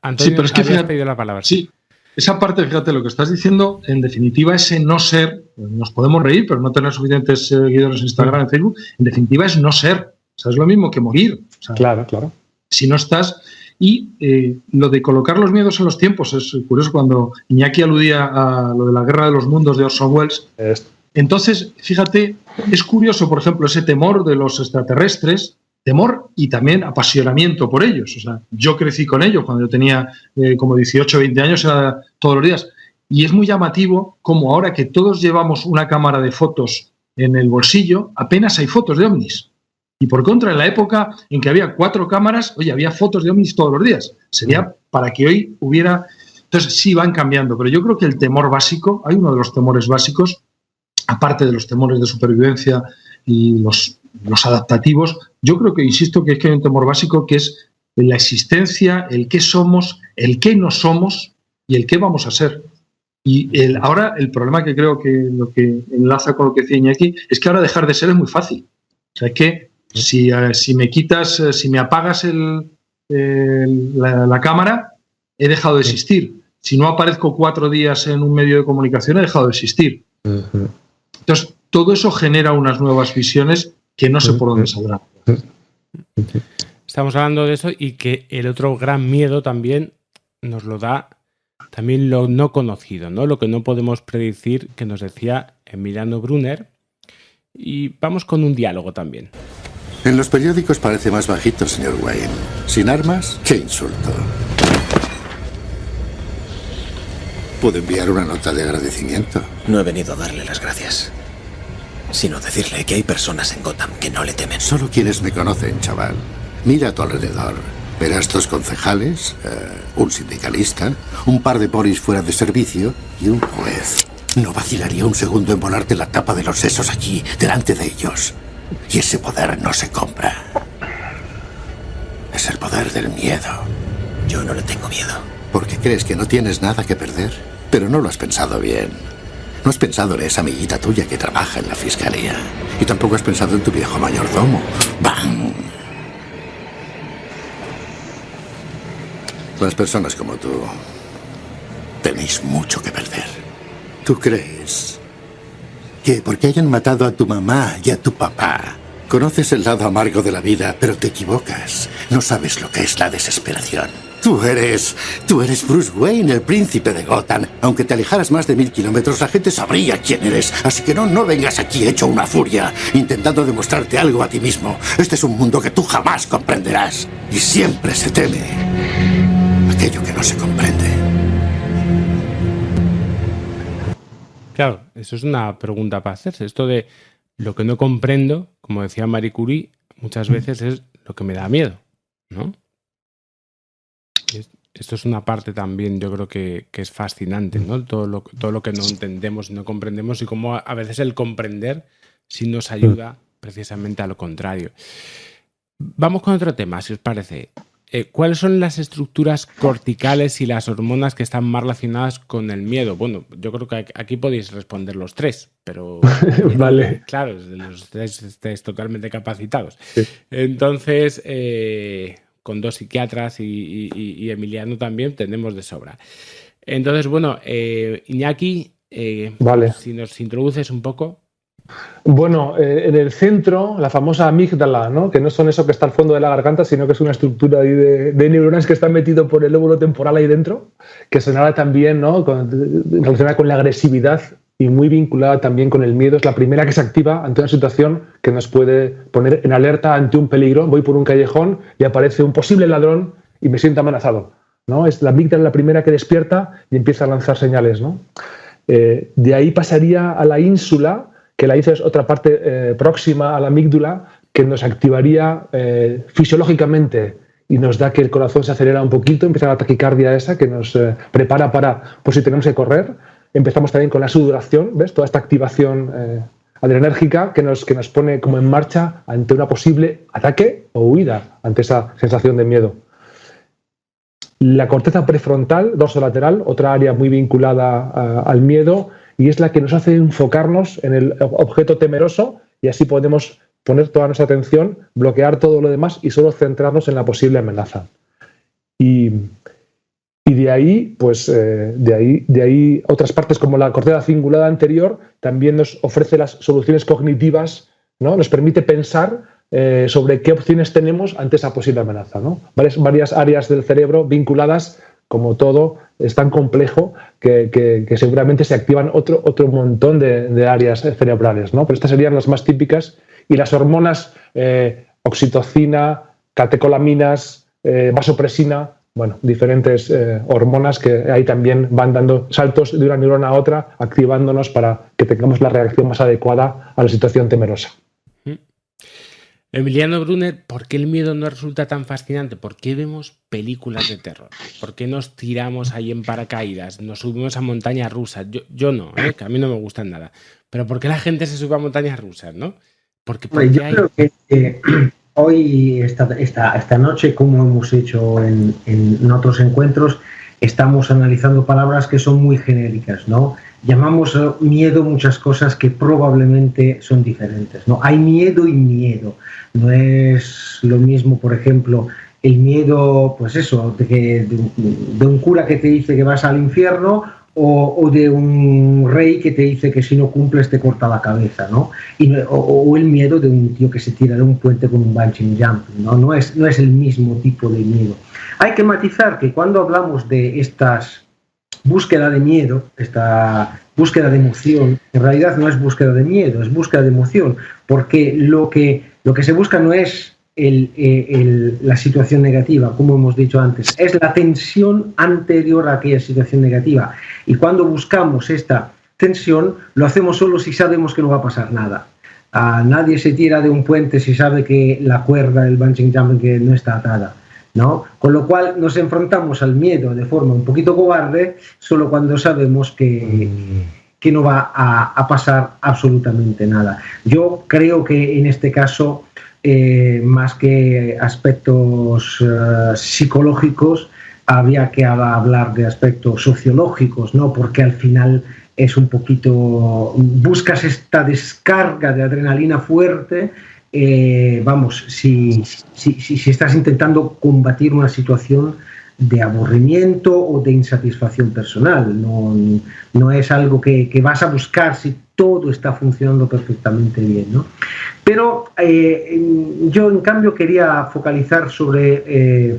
Antonio, sí, pero es que habías pedido la palabra. Sí, esa parte, fíjate, lo que estás diciendo, en definitiva, ese no ser, nos podemos reír, pero no tener suficientes seguidores en Instagram, en Facebook, en definitiva es no ser. O sea, es lo mismo que morir. O sea, claro. Si no estás... Y lo de colocar los miedos en los tiempos, es curioso cuando Iñaki aludía a lo de la Guerra de los Mundos de Orson Welles. Entonces, fíjate, es curioso, por ejemplo, ese temor de los extraterrestres, temor y también apasionamiento por ellos. O sea, yo crecí con ellos cuando yo tenía como 18 o 20 años, era todos los días. Y es muy llamativo como ahora que todos llevamos una cámara de fotos en el bolsillo, apenas hay fotos de ovnis. Y por contra, en la época en que había 4 cámaras, oye, había fotos de ovnis todos los días. Sería para que hoy hubiera... Entonces, sí, van cambiando. Pero yo creo que el temor básico, hay uno de los temores básicos, aparte de los temores de supervivencia y los adaptativos, yo creo que, insisto, que es que hay un temor básico que es la existencia, el qué somos, el qué no somos y el qué vamos a ser. Y ahora el problema que creo que lo que enlaza con lo que decía Iñaki es que ahora dejar de ser es muy fácil. O sea, es que si me quitas, si me apagas la cámara, he dejado de existir. Si no aparezco 4 días en un medio de comunicación, he dejado de existir. Entonces, todo eso genera unas nuevas visiones que no sé por dónde saldrán. Estamos hablando de eso y que el otro gran miedo también nos lo da también lo no conocido, ¿no? Lo que no podemos predecir, que nos decía Emiliano Brunner. Y vamos con un diálogo también. En los periódicos parece más bajito, señor Wayne. Sin armas, qué insulto. ¿Puedo enviar una nota de agradecimiento? No he venido a darle las gracias, sino decirle que hay personas en Gotham que no le temen. Solo quienes me conocen, chaval. Mira a tu alrededor. Verás 2 concejales, un sindicalista, un par de polis fuera de servicio y un juez. No vacilaría un segundo en volarte la tapa de los sesos aquí, delante de ellos. Y ese poder no se compra. Es el poder del miedo. Yo no le tengo miedo. ¿Porque crees que no tienes nada que perder? Pero no lo has pensado bien. No has pensado en esa amiguita tuya que trabaja en la fiscalía. Y tampoco has pensado en tu viejo mayordomo. ¡Bam! Las personas como tú tenéis mucho que perder. ¿Tú crees que porque hayan matado a tu mamá y a tu papá, conoces el lado amargo de la vida, pero te equivocas? No sabes lo que es la desesperación. Tú eres Bruce Wayne, el príncipe de Gotham. Aunque te alejaras más de 1000 kilómetros, la gente sabría quién eres. Así que no vengas aquí hecho una furia, intentando demostrarte algo a ti mismo. Este es un mundo que tú jamás comprenderás. Y siempre se teme aquello que no se comprende. Claro, eso es una pregunta para hacerse. Esto de lo que no comprendo, como decía Marie Curie, muchas veces es lo que me da miedo, ¿no? Esto es una parte también, yo creo que es fascinante, ¿no? Todo lo que no entendemos y no comprendemos, y cómo a veces el comprender sí nos ayuda precisamente a lo contrario. Vamos con otro tema, si os parece. ¿Cuáles son las estructuras corticales y las hormonas que están más relacionadas con el miedo? Bueno, yo creo que aquí podéis responder los 3, pero vale. Claro, los 3 estáis totalmente capacitados. Sí. Entonces, con 2 psiquiatras y Emiliano también tenemos de sobra. Entonces, bueno, Iñaki, vale. Si nos introduces un poco. Bueno, en el centro, la famosa amígdala, ¿no? Que no son eso que está al fondo de la garganta, sino que es una estructura de neuronas que están metido por el lóbulo temporal ahí dentro, que sonaba también, ¿no? Relacionada con la agresividad y muy vinculada también con el miedo. Es la primera que se activa ante una situación que nos puede poner en alerta ante un peligro. Voy por un callejón y aparece un posible ladrón y me siento amenazado, ¿no? Es la amígdala la primera que despierta y empieza a lanzar señales, ¿no? De ahí pasaría a la ínsula, que la ínsula es otra parte próxima a la amígdala, que nos activaría fisiológicamente y nos da que el corazón se acelera un poquito, empieza la taquicardia esa que nos prepara para, por si tenemos que correr. Empezamos también con la sudoración, ¿ves? Toda esta activación adrenérgica que nos pone como en marcha ante una posible ataque o huida ante esa sensación de miedo. La corteza prefrontal, dorsolateral, otra área muy vinculada al miedo, y es la que nos hace enfocarnos en el objeto temeroso, y así podemos poner toda nuestra atención, bloquear todo lo demás y solo centrarnos en la posible amenaza. Y de ahí, pues, de ahí otras partes como la corteza cingulada anterior también nos ofrece las soluciones cognitivas, ¿no? Nos permite pensar sobre qué opciones tenemos ante esa posible amenaza, ¿no? Varias áreas del cerebro vinculadas, como todo, es tan complejo que seguramente se activan otro montón de áreas cerebrales, ¿no? Pero estas serían las más típicas. Y las hormonas, oxitocina, catecolaminas, vasopresina, bueno, diferentes hormonas que ahí también van dando saltos de una neurona a otra, activándonos para que tengamos la reacción más adecuada a la situación temerosa. Emiliano Brunner, ¿por qué el miedo no resulta tan fascinante? ¿Por qué vemos películas de terror? ¿Por qué nos tiramos ahí en paracaídas? ¿Nos subimos a montañas rusas? Yo no, que a mí no me gustan nada. Pero ¿por qué la gente se sube a montañas rusas, no? Porque yo creo que hoy, esta noche, como hemos hecho en otros encuentros, estamos analizando palabras que son muy genéricas, ¿no? Llamamos miedo muchas cosas que probablemente son diferentes, ¿no? Hay miedo y miedo. No es lo mismo, por ejemplo, el miedo, pues eso, de un cura que te dice que vas al infierno, o de un rey que te dice que si no cumples te corta la cabeza, ¿no? O el miedo de un tío que se tira de un puente con un bungee jumping, ¿no? No es el mismo tipo de miedo. Hay que matizar que cuando hablamos de estas búsqueda de miedo, esta búsqueda de emoción, en realidad no es búsqueda de miedo, es búsqueda de emoción, porque lo que se busca no es la situación negativa, como hemos dicho antes, es la tensión anterior a aquella situación negativa. Y cuando buscamos esta tensión, lo hacemos solo si sabemos que no va a pasar nada. Nadie se tira de un puente si sabe que la cuerda del bungee jumping que no está atada, ¿no? Con lo cual nos enfrentamos al miedo de forma un poquito cobarde solo cuando sabemos que no va a pasar absolutamente nada. Yo creo que en este caso, más que aspectos psicológicos, habría que hablar de aspectos sociológicos, ¿no? Porque al final es un poquito, buscas esta descarga de adrenalina fuerte. Si estás intentando combatir una situación de aburrimiento o de insatisfacción personal, no es algo que vas a buscar si todo está funcionando perfectamente bien, ¿no? Pero yo en cambio quería focalizar sobre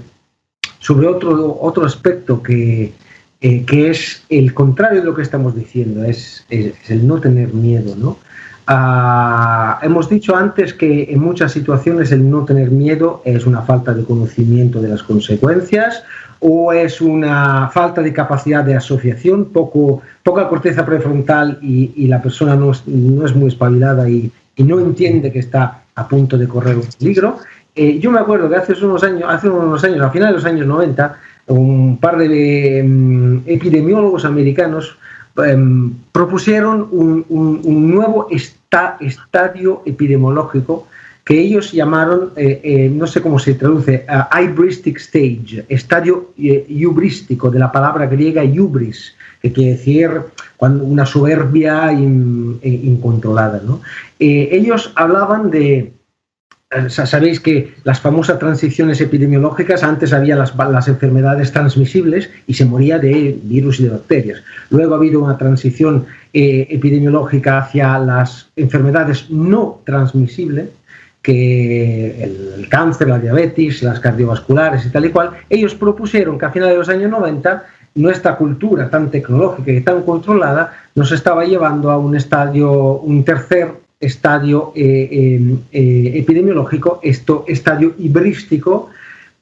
otro aspecto que es el contrario de lo que estamos diciendo, es el no tener miedo, ¿no? Hemos dicho antes que en muchas situaciones el no tener miedo es una falta de conocimiento de las consecuencias o es una falta de capacidad de asociación, poca corteza prefrontal y la persona no es muy espabilada y no entiende que está a punto de correr un peligro. Yo me acuerdo que hace unos años, a finales de los años 90, un par de epidemiólogos americanos propusieron un nuevo estadio epidemiológico que ellos llamaron, no sé cómo se traduce, hybristic stage, estadio hubrístico, de la palabra griega hubris, que quiere decir una soberbia incontrolada, ¿no? Ellos hablaban de, sabéis que las famosas transiciones epidemiológicas, antes había las enfermedades transmisibles y se moría de virus y de bacterias. Luego ha habido una transición epidemiológica hacia las enfermedades no transmisibles, que el cáncer, la diabetes, las cardiovasculares y tal y cual. Ellos propusieron que a finales de los años 90 nuestra cultura tan tecnológica y tan controlada nos estaba llevando a un tercer estadio epidemiológico, estadio hibrístico.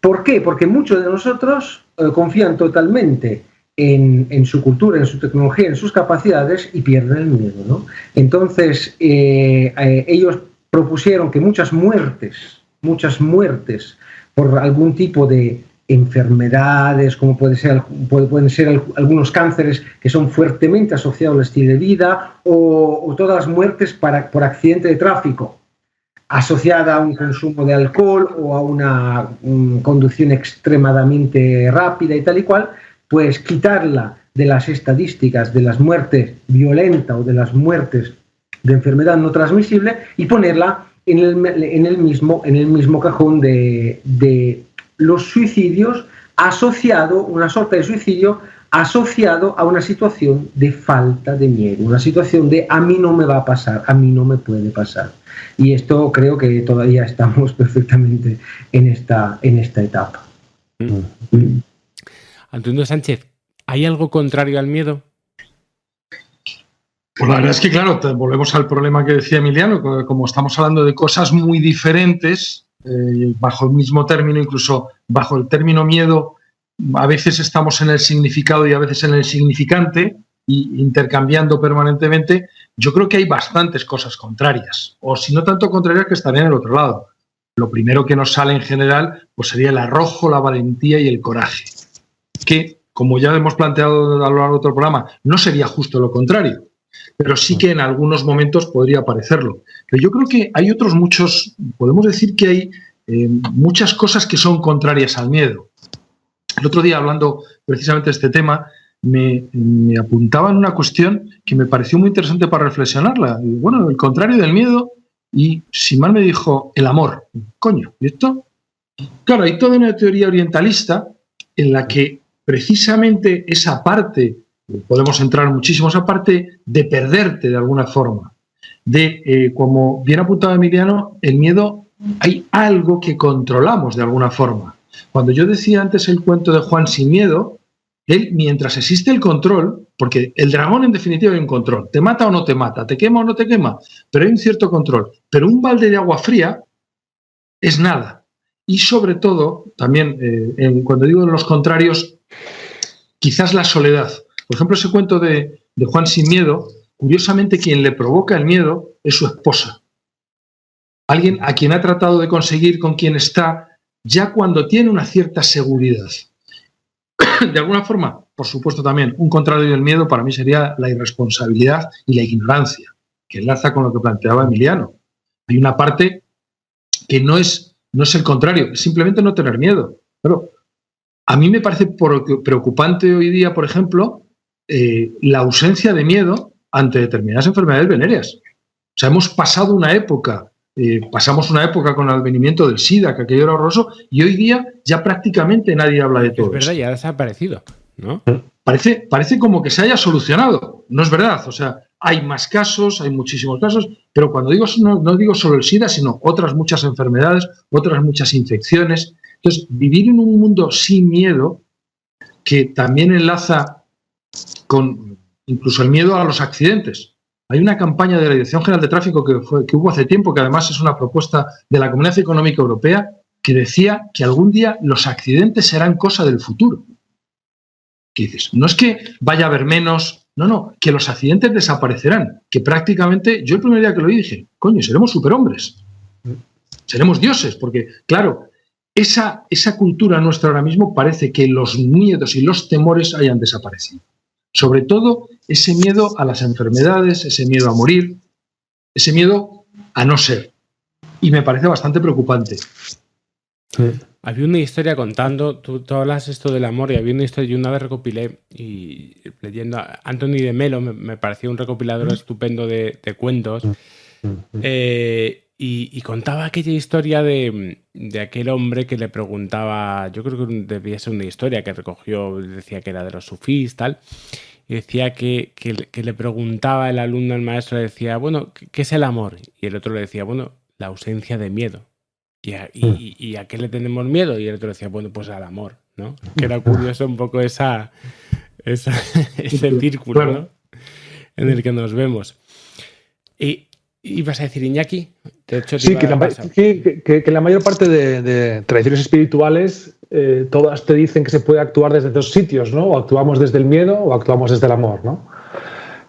¿Por qué? Porque muchos de nosotros confían totalmente en su cultura, en su tecnología, en sus capacidades y pierden el miedo, ¿no? Entonces, ellos propusieron que muchas muertes por algún tipo de enfermedades, como pueden ser algunos cánceres que son fuertemente asociados al estilo de vida, o todas las muertes por accidente de tráfico asociada a un consumo de alcohol o a una conducción extremadamente rápida y tal y cual, pues quitarla de las estadísticas de las muertes violentas o de las muertes de enfermedad no transmisible y ponerla en el mismo cajón de los suicidios, una sorta de suicidio asociado a una situación de falta de miedo, una situación de a mí no me va a pasar, a mí no me puede pasar. Y esto creo que todavía estamos perfectamente en esta etapa. Antonio Sánchez, ¿hay algo contrario al miedo? Pues la verdad es que, claro, volvemos al problema que decía Emiliano, como estamos hablando de cosas muy diferentes, bajo el mismo término, incluso bajo el término miedo, a veces estamos en el significado y a veces en el significante, y intercambiando permanentemente. Yo creo que hay bastantes cosas contrarias, o si no tanto contrarias, que estarían en el otro lado. Lo primero que nos sale en general pues sería el arrojo, la valentía y el coraje, que, como ya hemos planteado a lo largo de otro programa, no sería justo lo contrario, pero sí que en algunos momentos podría parecerlo. Pero yo creo que hay otros muchos, podemos decir que hay muchas cosas que son contrarias al miedo. El otro día, hablando precisamente de este tema, me apuntaba en una cuestión que me pareció muy interesante para reflexionarla. Y bueno, el contrario del miedo, y sin mal me dijo, el amor. Coño, ¿y esto? Claro, hay toda una teoría orientalista en la que precisamente esa parte, podemos entrar muchísimo, esa parte de perderte de alguna forma, como bien apuntaba Emiliano, el miedo, hay algo que controlamos de alguna forma. Cuando yo decía antes el cuento de Juan sin miedo, él, mientras existe el control, porque el dragón en definitiva hay un control, te mata o no te mata, te quema o no te quema, pero hay un cierto control. Pero un balde de agua fría es nada. Y sobre todo, también, cuando digo los contrarios, quizás la soledad. Por ejemplo, ese cuento de Juan sin miedo, curiosamente quien le provoca el miedo es su esposa. Alguien a quien ha tratado de conseguir con quien está ya cuando tiene una cierta seguridad. De alguna forma, por supuesto también, un contrario del miedo para mí sería la irresponsabilidad y la ignorancia, que enlaza con lo que planteaba Emiliano. Hay una parte que no es el contrario, es simplemente no tener miedo. Pero a mí me parece preocupante hoy día, por ejemplo, la ausencia de miedo ante determinadas enfermedades venéreas. O sea, hemos pasado una época, pasamos una época con el advenimiento del SIDA, que aquello era horroroso, y hoy día ya prácticamente nadie habla de todo. Es verdad, ya ha desaparecido, ¿no? Parece como que se haya solucionado. No es verdad, o sea, hay más casos, hay muchísimos casos, pero cuando digo no digo solo el SIDA, sino otras muchas enfermedades, otras muchas infecciones. Entonces, vivir en un mundo sin miedo, que también enlaza con incluso el miedo a los accidentes. Hay una campaña de la Dirección General de Tráfico que hubo hace tiempo, que además es una propuesta de la Comunidad Económica Europea, que decía que algún día los accidentes serán cosa del futuro. ¿Qué dices? No es que vaya a haber menos, no, que los accidentes desaparecerán, que prácticamente, yo el primer día que lo oí dije, coño, seremos superhombres, seremos dioses, porque claro, esa cultura nuestra ahora mismo parece que los miedos y los temores hayan desaparecido. Sobre todo ese miedo a las enfermedades, ese miedo a morir, ese miedo a no ser. Y me parece bastante preocupante. Había una historia contando, tú hablas esto del amor, y había una historia, yo una vez recopilé, y leyendo a Anthony de Melo, me parecía un recopilador estupendo de cuentos, y contaba aquella historia de aquel hombre que le preguntaba, yo creo que debía ser una historia que recogió, decía que era de los sufís, tal, y decía que le preguntaba el alumno al maestro, le decía, bueno, ¿qué es el amor? Y el otro le decía, bueno, la ausencia de miedo. ¿Y a qué le tenemos miedo? Y el otro decía, bueno, pues al amor, ¿no? Que era curioso un poco ese círculo, claro, ¿no? En el que nos vemos. Y ibas a decir, Iñaki, de hecho, sí, que la mayor parte de tradiciones espirituales, todas te dicen que se puede actuar desde dos sitios, ¿no? O actuamos desde el miedo o actuamos desde el amor, ¿no?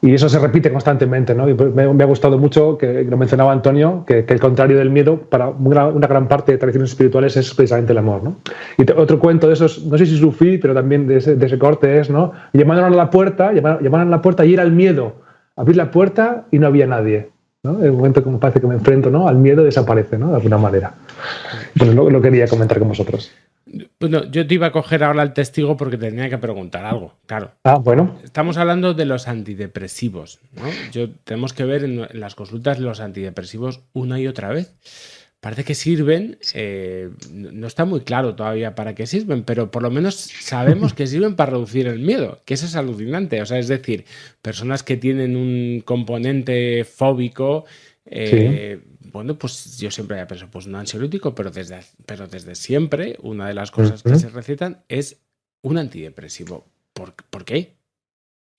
Y eso se repite constantemente, ¿no? Y me ha gustado mucho que lo mencionaba Antonio, que el contrario del miedo para una gran parte de tradiciones espirituales es precisamente el amor, ¿no? Y otro cuento de esos, no sé si sufí, pero también de ese corte es, ¿no? Llamaron a la puerta y era el miedo. Abrir la puerta y no había nadie, ¿no? En el momento que me parece que me enfrento, ¿no?, al miedo, desaparece, ¿no?, de alguna manera. Pues lo quería comentar con vosotros. Bueno, yo te iba a coger ahora el testigo porque tenía que preguntar algo, claro. Bueno. Estamos hablando de los antidepresivos, ¿no? Tenemos que ver en las consultas los antidepresivos una y otra vez. Parece que sirven, no está muy claro todavía para qué sirven, pero por lo menos sabemos que sirven para reducir el miedo, que eso es alucinante. O sea, es decir, personas que tienen un componente fóbico, bueno, pues yo siempre había pensado, pues un ansiolítico, pero desde siempre una de las cosas que se recetan es un antidepresivo. ¿Por qué?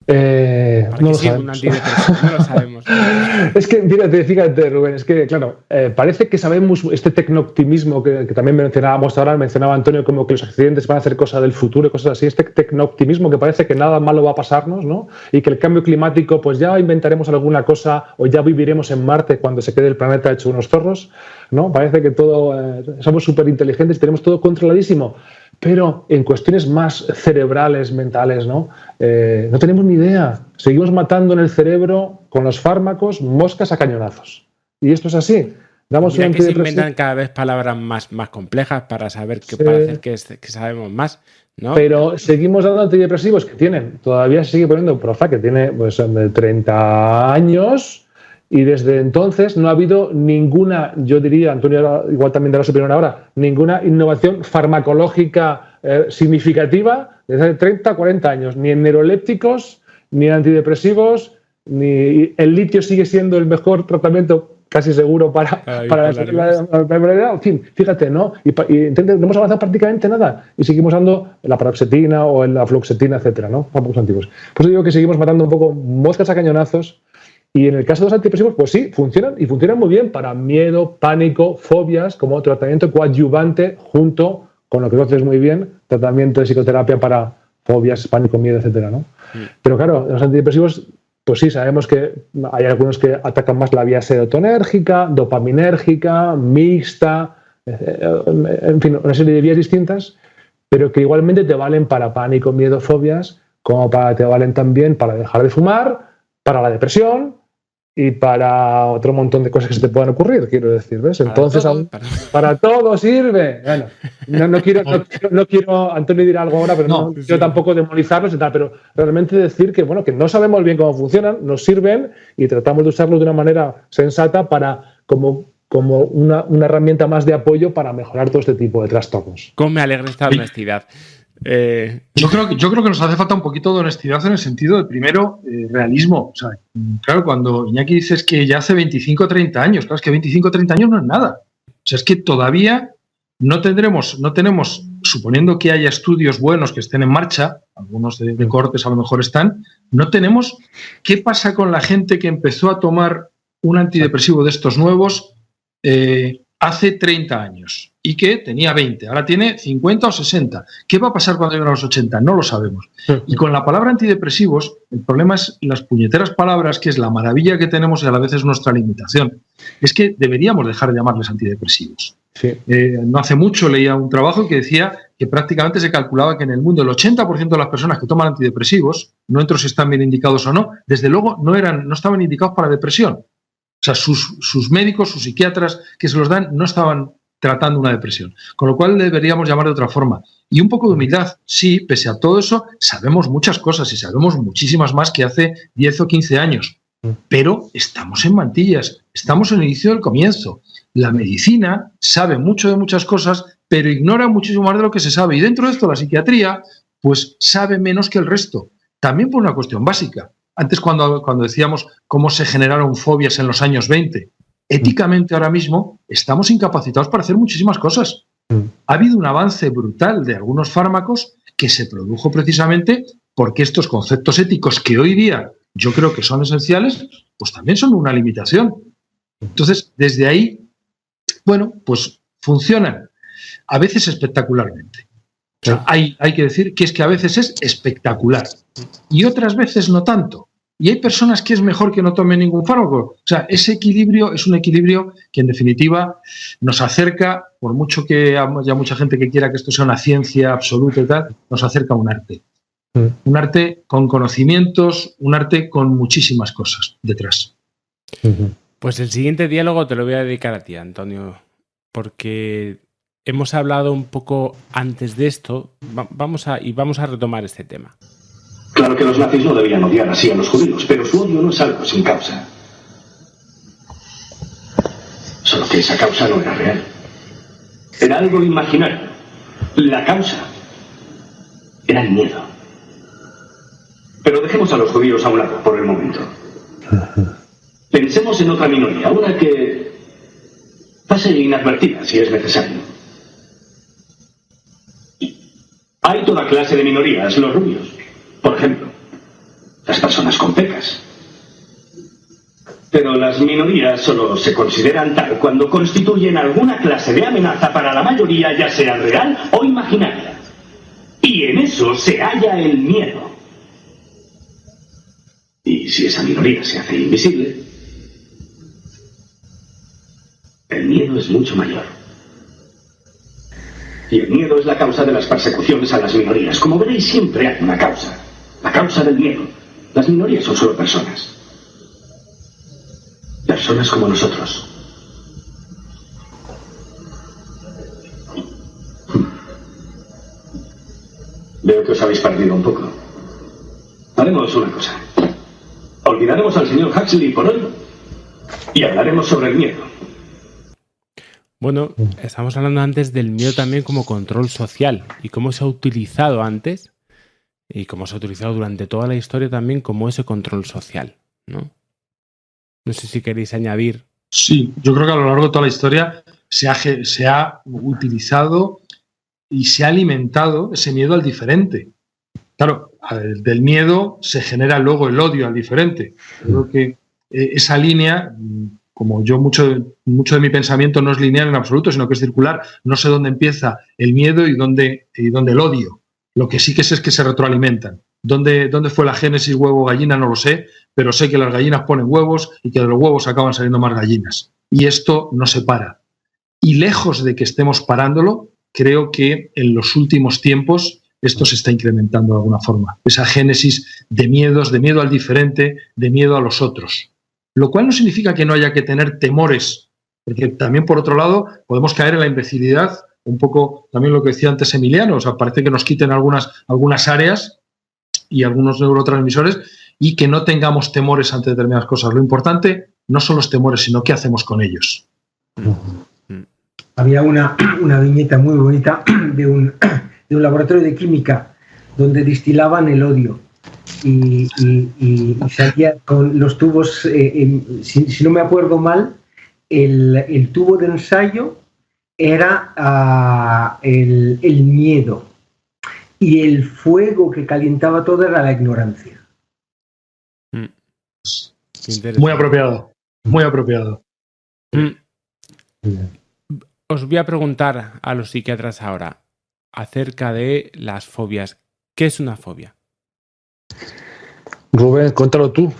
No lo sabemos. No lo sabemos. Es que, fíjate, Rubén, es que, claro, parece que sabemos este tecnooptimismo que también mencionaba Antonio, como que los accidentes van a ser cosa del futuro y cosas así, este tecnooptimismo que parece que nada malo va a pasarnos, ¿no? Y que el cambio climático, pues ya inventaremos alguna cosa o ya viviremos en Marte cuando se quede el planeta hecho unos zorros, ¿no? Parece que somos súper inteligentes y tenemos todo controladísimo. Pero en cuestiones más cerebrales, mentales, ¿no? No tenemos ni idea. Seguimos matando en el cerebro con los fármacos moscas a cañonazos. Y esto es así. Mira que se inventan cada vez palabras más complejas para saber para hacer que sabemos más, ¿no? Pero seguimos dando antidepresivos que tienen. Todavía se sigue poniendo Prozac, que tiene pues 30 años y desde entonces no ha habido ninguna, yo diría, Antonio igual también dará su opinión ahora, ninguna innovación farmacológica significativa desde hace 30, 40 años, ni en neurolépticos, ni en antidepresivos, ni el litio sigue siendo el mejor tratamiento casi seguro para la enfermedad. En fin, fíjate, ¿no? Y no hemos avanzado prácticamente nada y seguimos dando la paroxetina o la fluoxetina, etcétera, ¿no? Fármacos antiguos. Por eso digo que seguimos matando un poco moscas a cañonazos. Y en el caso de los antidepresivos, pues sí, funcionan y funcionan muy bien para miedo, pánico, fobias, como tratamiento coadyuvante junto con lo que conoces muy bien, tratamiento de psicoterapia para fobias, pánico, miedo, etcétera, ¿no? Pero claro, los antidepresivos, pues sí, sabemos que hay algunos que atacan más la vía serotonérgica, dopaminérgica, mixta, en fin, una serie de vías distintas, pero que igualmente te valen para pánico, miedo, fobias, como te valen también para dejar de fumar, para la depresión y para otro montón de cosas que se te puedan ocurrir, quiero decir, ¿ves? Entonces, para todo sirve. Bueno, no quiero, Antonio dirá algo ahora, pero no quiero tampoco demonizarlos y tal, pero realmente decir que, bueno, que no sabemos bien cómo funcionan, nos sirven y tratamos de usarlos de una manera sensata para como una herramienta más de apoyo para mejorar todo este tipo de trastornos. ¿Cómo me alegra esta honestidad? Yo creo que nos hace falta un poquito de honestidad en el sentido de, primero, realismo. O sea, claro, cuando Iñaki dices que ya hace 25 o 30 años, claro, es que 25 o 30 años no es nada. O sea, es que todavía no tenemos, suponiendo que haya estudios buenos que estén en marcha, algunos de cortes a lo mejor están, no tenemos qué pasa con la gente que empezó a tomar un antidepresivo de estos nuevos hace 30 años y que tenía 20, ahora tiene 50 o 60. ¿Qué va a pasar cuando lleguen a los 80? No lo sabemos. Y con la palabra antidepresivos, el problema es las puñeteras palabras, que es la maravilla que tenemos y a la vez es nuestra limitación. Es que deberíamos dejar de llamarles antidepresivos. Sí. No hace mucho leía un trabajo que decía que prácticamente se calculaba que en el mundo el 80% de las personas que toman antidepresivos, no entro si están bien indicados o no, desde luego no estaban indicados para depresión. O sea, sus médicos, sus psiquiatras que se los dan no estaban tratando una depresión. Con lo cual deberíamos llamar de otra forma. Y un poco de humildad. Sí, pese a todo eso, sabemos muchas cosas y sabemos muchísimas más que hace 10 o 15 años. Pero estamos en mantillas, estamos en el inicio del comienzo. La medicina sabe mucho de muchas cosas, pero ignora muchísimo más de lo que se sabe. Y dentro de esto, la psiquiatría, pues sabe menos que el resto. También por una cuestión básica. Antes, cuando decíamos cómo se generaron fobias en los años 20, éticamente ahora mismo estamos incapacitados para hacer muchísimas cosas. Ha habido un avance brutal de algunos fármacos que se produjo precisamente porque estos conceptos éticos que hoy día yo creo que son esenciales, pues también son una limitación. Entonces, desde ahí, bueno, pues funcionan a veces espectacularmente. O sea, hay que decir que es que a veces es espectacular y otras veces no tanto. Y hay personas que es mejor que no tomen ningún fármaco. O sea, ese equilibrio es un equilibrio que en definitiva nos acerca, por mucho que haya mucha gente que quiera que esto sea una ciencia absoluta y tal, nos acerca a un arte. Un arte con conocimientos, un arte con muchísimas cosas detrás. Pues el siguiente diálogo te lo voy a dedicar a ti, Antonio, porque hemos hablado un poco antes de esto. Vamos a retomar este tema. Claro que los nazis no debían odiar así a los judíos, pero su odio no es algo sin causa. Solo que esa causa no era real. Era algo imaginario. La causa era el miedo. Pero dejemos a los judíos a un lado por el momento. Pensemos en otra minoría, una que pase inadvertida si es necesario. Hay toda clase de minorías, los rubios. Por ejemplo, las personas con pecas. Pero las minorías solo se consideran tal cuando constituyen alguna clase de amenaza para la mayoría, ya sea real o imaginaria. Y en eso se halla el miedo. Y si esa minoría se hace invisible, el miedo es mucho mayor. Y el miedo es la causa de las persecuciones a las minorías. Como veréis, siempre hay una causa. La causa del miedo. Las minorías son solo personas. Personas como nosotros. Veo que os habéis perdido un poco. Haremos una cosa. Olvidaremos al señor Huxley por hoy y hablaremos sobre el miedo. Bueno, estamos hablando antes del miedo también como control social y cómo se ha utilizado antes y cómo se ha utilizado durante toda la historia también como ese control social, ¿no? No sé si queréis añadir. Sí, yo creo que a lo largo de toda la historia se ha utilizado y se ha alimentado ese miedo al diferente. Claro, del miedo se genera luego el odio al diferente. Creo que esa línea, como yo mucho de mi pensamiento no es lineal en absoluto, sino que es circular, no sé dónde empieza el miedo y dónde el odio. Lo que sí que sé es que se retroalimentan. ¿Dónde fue la génesis huevo-gallina? No lo sé, pero sé que las gallinas ponen huevos y que de los huevos acaban saliendo más gallinas. Y esto no se para. Y lejos de que estemos parándolo, creo que en los últimos tiempos esto se está incrementando de alguna forma. Esa génesis de miedos, de miedo al diferente, de miedo a los otros. Lo cual no significa que no haya que tener temores, porque también, por otro lado, podemos caer en la imbecilidad, un poco también lo que decía antes Emiliano, o sea, parece que nos quiten algunas áreas y algunos neurotransmisores y que no tengamos temores ante determinadas cosas. Lo importante no son los temores, sino qué hacemos con ellos. Había una viñeta muy bonita de un laboratorio de química donde destilaban el odio y salía con los tubos, si no me acuerdo mal, el tubo de ensayo era el miedo y el fuego que calentaba todo era la ignorancia. Muy apropiado, muy apropiado. Os voy a preguntar a los psiquiatras ahora acerca de las fobias. ¿Qué es una fobia? Rubén, cuéntalo tú.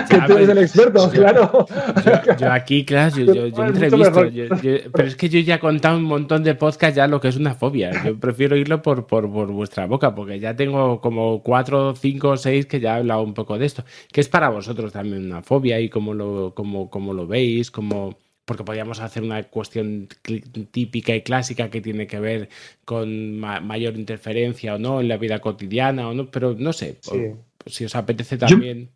Que tú eres el experto, claro. Yo aquí, claro, yo entrevisto. Pero es que yo ya he contado un montón de podcasts ya lo que es una fobia. Yo prefiero oírlo por vuestra boca, porque ya tengo como 4, 5, 6 que ya he hablado un poco de esto. ¿Qué es para vosotros también una fobia y cómo lo veis? Porque podríamos hacer una cuestión típica y clásica que tiene que ver con mayor interferencia o no en la vida cotidiana o no, pero no sé, sí. Si os apetece también.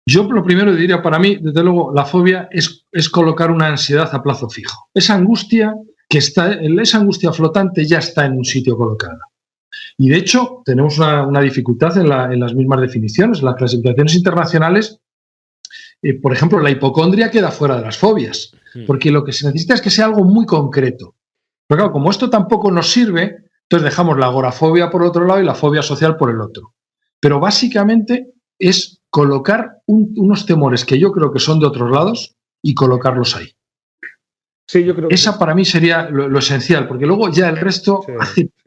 Yo lo primero diría, para mí, desde luego, la fobia es colocar una ansiedad a plazo fijo. Esa angustia esa angustia flotante ya está en un sitio colocada. Y de hecho, tenemos una dificultad en las mismas definiciones, en las clasificaciones internacionales. Por ejemplo, la hipocondria queda fuera de las fobias, porque lo que se necesita es que sea algo muy concreto. Pero claro, como esto tampoco nos sirve, entonces dejamos la agorafobia por otro lado y la fobia social por el otro. Pero básicamente es colocar unos temores que yo creo que son de otros lados y colocarlos ahí. Sí, yo creo que esa para mí sería lo esencial, porque luego ya el resto,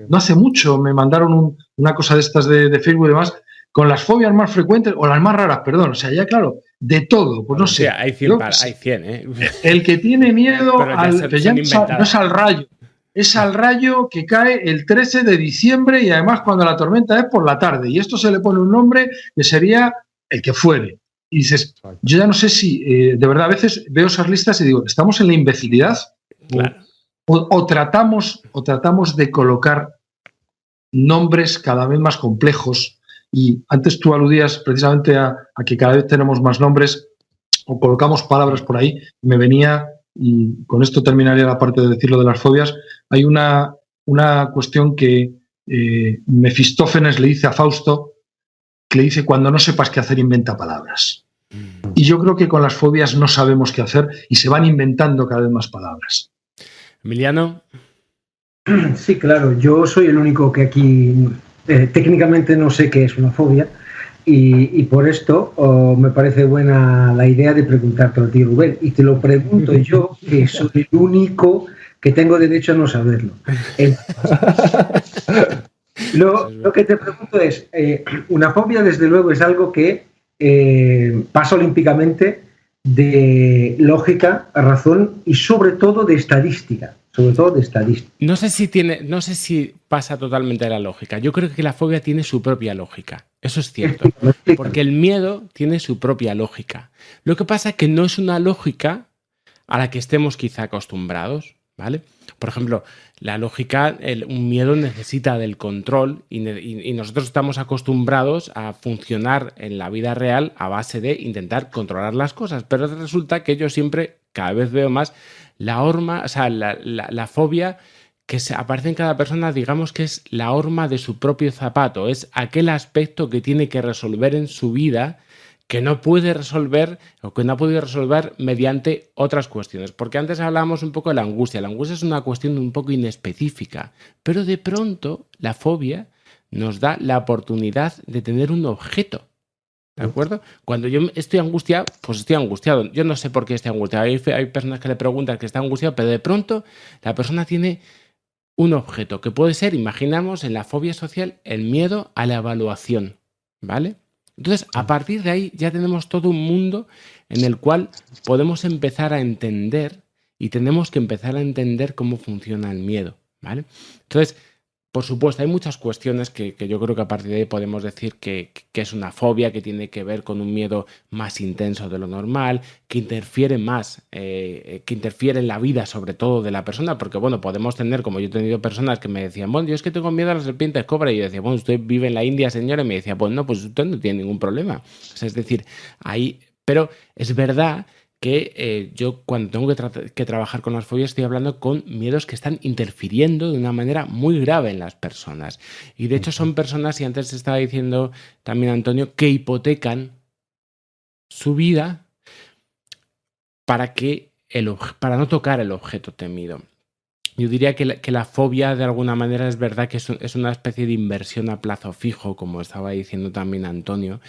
no hace mucho me mandaron una cosa de estas de Facebook y demás, con las fobias más frecuentes, o las más raras, perdón, o sea, ya claro, de todo, pues no sé. Sí, hay 100, ¿eh? El que tiene miedo, que no es al rayo, es al rayo que cae el 13 de diciembre y además cuando la tormenta es por la tarde, y esto se le pone un nombre que sería el que fuere. Y dices, yo ya no sé si, de verdad, a veces veo esas listas y digo, ¿estamos en la imbecilidad? Claro. O tratamos de colocar nombres cada vez más complejos. Y antes tú aludías precisamente a que cada vez tenemos más nombres o colocamos palabras por ahí. Me venía, y con esto terminaría la parte de decir lo de las fobias, hay una cuestión que Mefistófeles le dice a Fausto, que le dice, cuando no sepas qué hacer, inventa palabras. Y yo creo que con las fobias no sabemos qué hacer y se van inventando cada vez más palabras. Emiliano. Sí, claro, yo soy el único que aquí... técnicamente no sé qué es una fobia y por esto me parece buena la idea de preguntártelo a ti, Rubén, y te lo pregunto yo, que soy el único que tengo derecho a no saberlo. Lo que te pregunto es, una fobia desde luego es algo que pasa olímpicamente de lógica, razón y sobre todo de estadística. No sé si pasa totalmente de la lógica. Yo creo que la fobia tiene su propia lógica. Eso es cierto. Porque el miedo tiene su propia lógica. Lo que pasa es que no es una lógica a la que estemos quizá acostumbrados. ¿vale? Por ejemplo, la lógica, un miedo necesita del control y nosotros estamos acostumbrados a funcionar en la vida real a base de intentar controlar las cosas, pero resulta que yo siempre, cada vez veo más, la fobia que aparece en cada persona, digamos que es la horma de su propio zapato, es aquel aspecto que tiene que resolver en su vida que no puede resolver o que no ha podido resolver mediante otras cuestiones. Porque antes hablábamos un poco de la angustia. La angustia es una cuestión un poco inespecífica, pero de pronto la fobia nos da la oportunidad de tener un objeto. ¿De acuerdo? Cuando yo estoy angustiado, pues estoy angustiado. Yo no sé por qué estoy angustiado. Hay personas que le preguntan que está angustiado, pero de pronto la persona tiene un objeto que puede ser, imaginamos, en la fobia social, el miedo a la evaluación, ¿vale? Entonces, a partir de ahí ya tenemos todo un mundo en el cual podemos empezar a entender y tenemos que empezar a entender cómo funciona el miedo, ¿vale? Entonces, por supuesto, hay muchas cuestiones que yo creo que a partir de ahí podemos decir que es una fobia, que tiene que ver con un miedo más intenso de lo normal, que interfiere más, que interfiere en la vida sobre todo de la persona, porque bueno, podemos tener, como yo he tenido personas que me decían, bueno, yo es que tengo miedo a las serpientes cobra, y yo decía, bueno, usted vive en la India, señora, y me decía, pues no, pues usted no tiene ningún problema. O sea, es decir, ahí, pero es verdad que yo cuando tengo que trabajar con las fobias estoy hablando con miedos que están interfiriendo de una manera muy grave en las personas. Y de hecho son personas, y antes estaba diciendo también Antonio, que hipotecan su vida para no tocar el objeto temido. Yo diría que la fobia de alguna manera es verdad que es una especie de inversión a plazo fijo, como estaba diciendo también Antonio,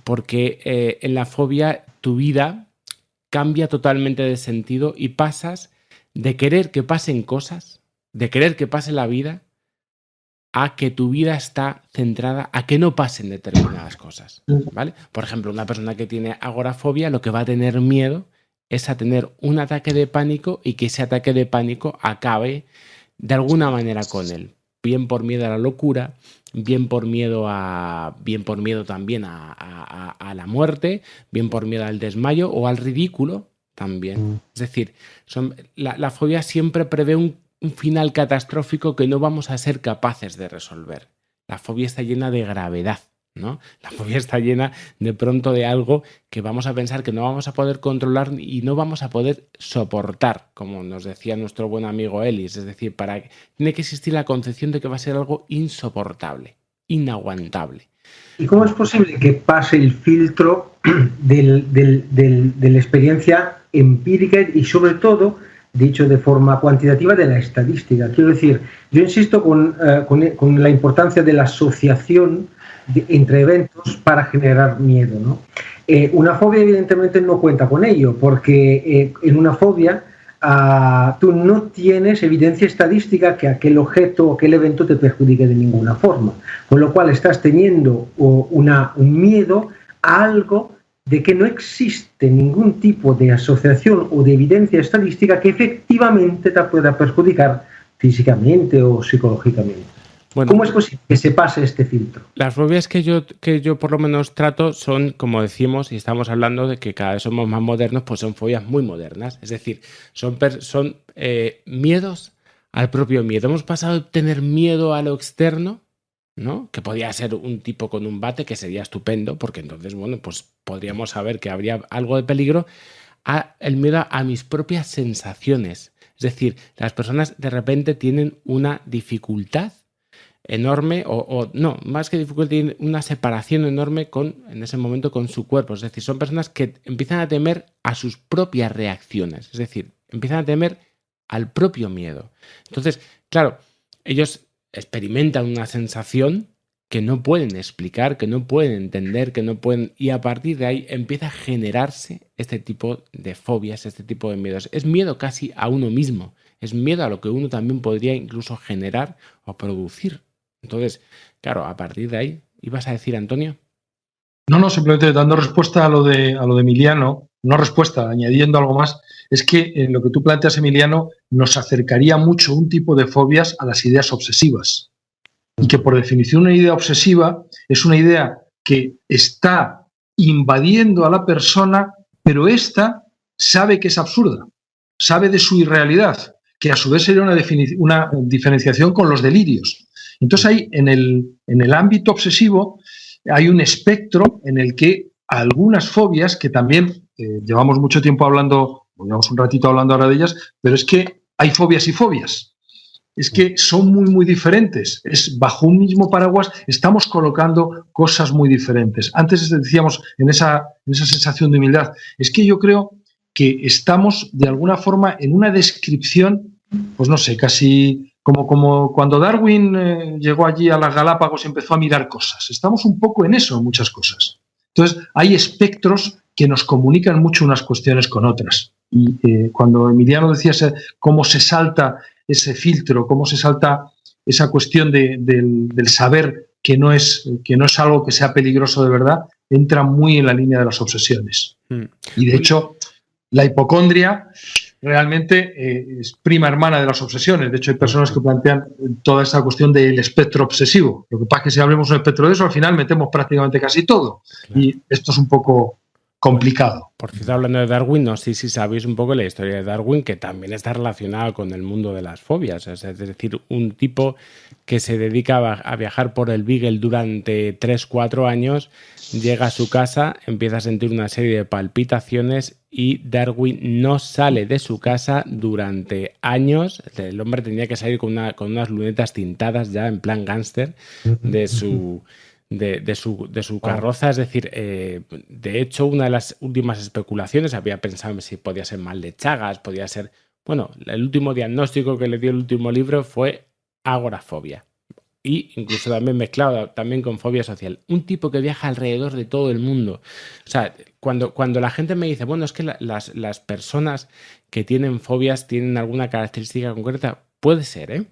porque en la fobia tu vida cambia totalmente de sentido y pasas de querer que pasen cosas, de querer que pase la vida, a que tu vida está centrada a que no pasen determinadas cosas, ¿vale? Por ejemplo, una persona que tiene agorafobia lo que va a tener miedo es a tener un ataque de pánico y que ese ataque de pánico acabe de alguna manera con él. Bien por miedo a la locura, bien por miedo también a la muerte, bien por miedo al desmayo o al ridículo también. Es decir, la fobia siempre prevé un final catastrófico que no vamos a ser capaces de resolver. La fobia está llena de gravedad, ¿no? La fobia está llena de pronto de algo que vamos a pensar que no vamos a poder controlar y no vamos a poder soportar, como nos decía nuestro buen amigo Ellis. Es decir, tiene que existir la concepción de que va a ser algo insoportable, inaguantable. ¿Y cómo es posible que pase el filtro de la experiencia empírica y sobre todo, dicho de forma cuantitativa, de la estadística? Quiero decir, yo insisto con la importancia de la asociación entre eventos para generar miedo, ¿no? Una fobia evidentemente no cuenta con ello, porque en una fobia tú no tienes evidencia estadística que aquel objeto o aquel evento te perjudique de ninguna forma, con lo cual estás teniendo un miedo a algo de que no existe ningún tipo de asociación o de evidencia estadística que efectivamente te pueda perjudicar físicamente o psicológicamente. Bueno, ¿cómo es posible que se pase este filtro? Las fobias que yo por lo menos trato son, como decimos, y estamos hablando de que cada vez somos más modernos, pues son fobias muy modernas. Es decir, son miedos al propio miedo. Hemos pasado de tener miedo a lo externo, ¿no? Que podría ser un tipo con un bate, que sería estupendo, porque entonces, bueno, pues podríamos saber que habría algo de peligro, a el miedo a mis propias sensaciones. Es decir, las personas de repente tienen una dificultad enorme, no, más que dificultad, tienen una separación enorme en ese momento con su cuerpo. Es decir, son personas que empiezan a temer a sus propias reacciones. Es decir, empiezan a temer al propio miedo. Entonces, claro, ellos experimentan una sensación que no pueden explicar, que no pueden entender, y a partir de ahí empieza a generarse este tipo de fobias, este tipo de miedos. Es miedo casi a uno mismo, es miedo a lo que uno también podría incluso generar o producir. Entonces, claro, a partir de ahí, ¿ibas a decir, Antonio? No, simplemente dando respuesta a lo de Emiliano, no respuesta, añadiendo algo más, es que en lo que tú planteas, Emiliano, nos acercaría mucho un tipo de fobias a las ideas obsesivas. Y que por definición una idea obsesiva es una idea que está invadiendo a la persona, pero ésta sabe que es absurda, sabe de su irrealidad. que a su vez sería una diferenciación con los delirios. Entonces ahí, en el ámbito obsesivo, hay un espectro en el que algunas fobias, que también llevamos mucho tiempo hablando, llevamos un ratito hablando ahora de ellas, pero es que hay fobias y fobias. Es que son muy, muy diferentes. Es bajo un mismo paraguas, estamos colocando cosas muy diferentes. Antes decíamos en esa sensación de humildad, es que yo creo que estamos de alguna forma en una descripción, pues no sé, casi como cuando Darwin llegó allí a las Galápagos y empezó a mirar cosas. Estamos un poco en eso, en muchas cosas. Entonces, hay espectros que nos comunican mucho unas cuestiones con otras. Y cuando Emiliano decía cómo se salta ese filtro, cómo se salta esa cuestión del saber que no es algo que sea peligroso de verdad, entra muy en la línea de las obsesiones. Y de hecho, la hipocondria realmente es prima hermana de las obsesiones. De hecho, hay personas que plantean toda esa cuestión del espectro obsesivo. Lo que pasa es que si hablemos un espectro de eso, al final metemos prácticamente casi todo. Claro. Y esto es un poco complicado. Por cierto, hablando de Darwin, no sé si sabéis un poco la historia de Darwin, que también está relacionada con el mundo de las fobias. Es decir, un tipo que se dedica a viajar por el Beagle durante 3-4 años, llega a su casa, empieza a sentir una serie de palpitaciones y Darwin no sale de su casa durante años. El hombre tenía que salir con unas lunetas tintadas ya en plan gángster de su carroza. Es decir, de hecho, una de las últimas especulaciones, había pensado si podía ser mal de Chagas, podía ser... Bueno, el último diagnóstico que le dio el último libro fue agorafobia. Y incluso también mezclado también con fobia social. Un tipo que viaja alrededor de todo el mundo. O sea, cuando la gente me dice, bueno, es que las personas que tienen fobias tienen alguna característica concreta, puede ser, ¿eh?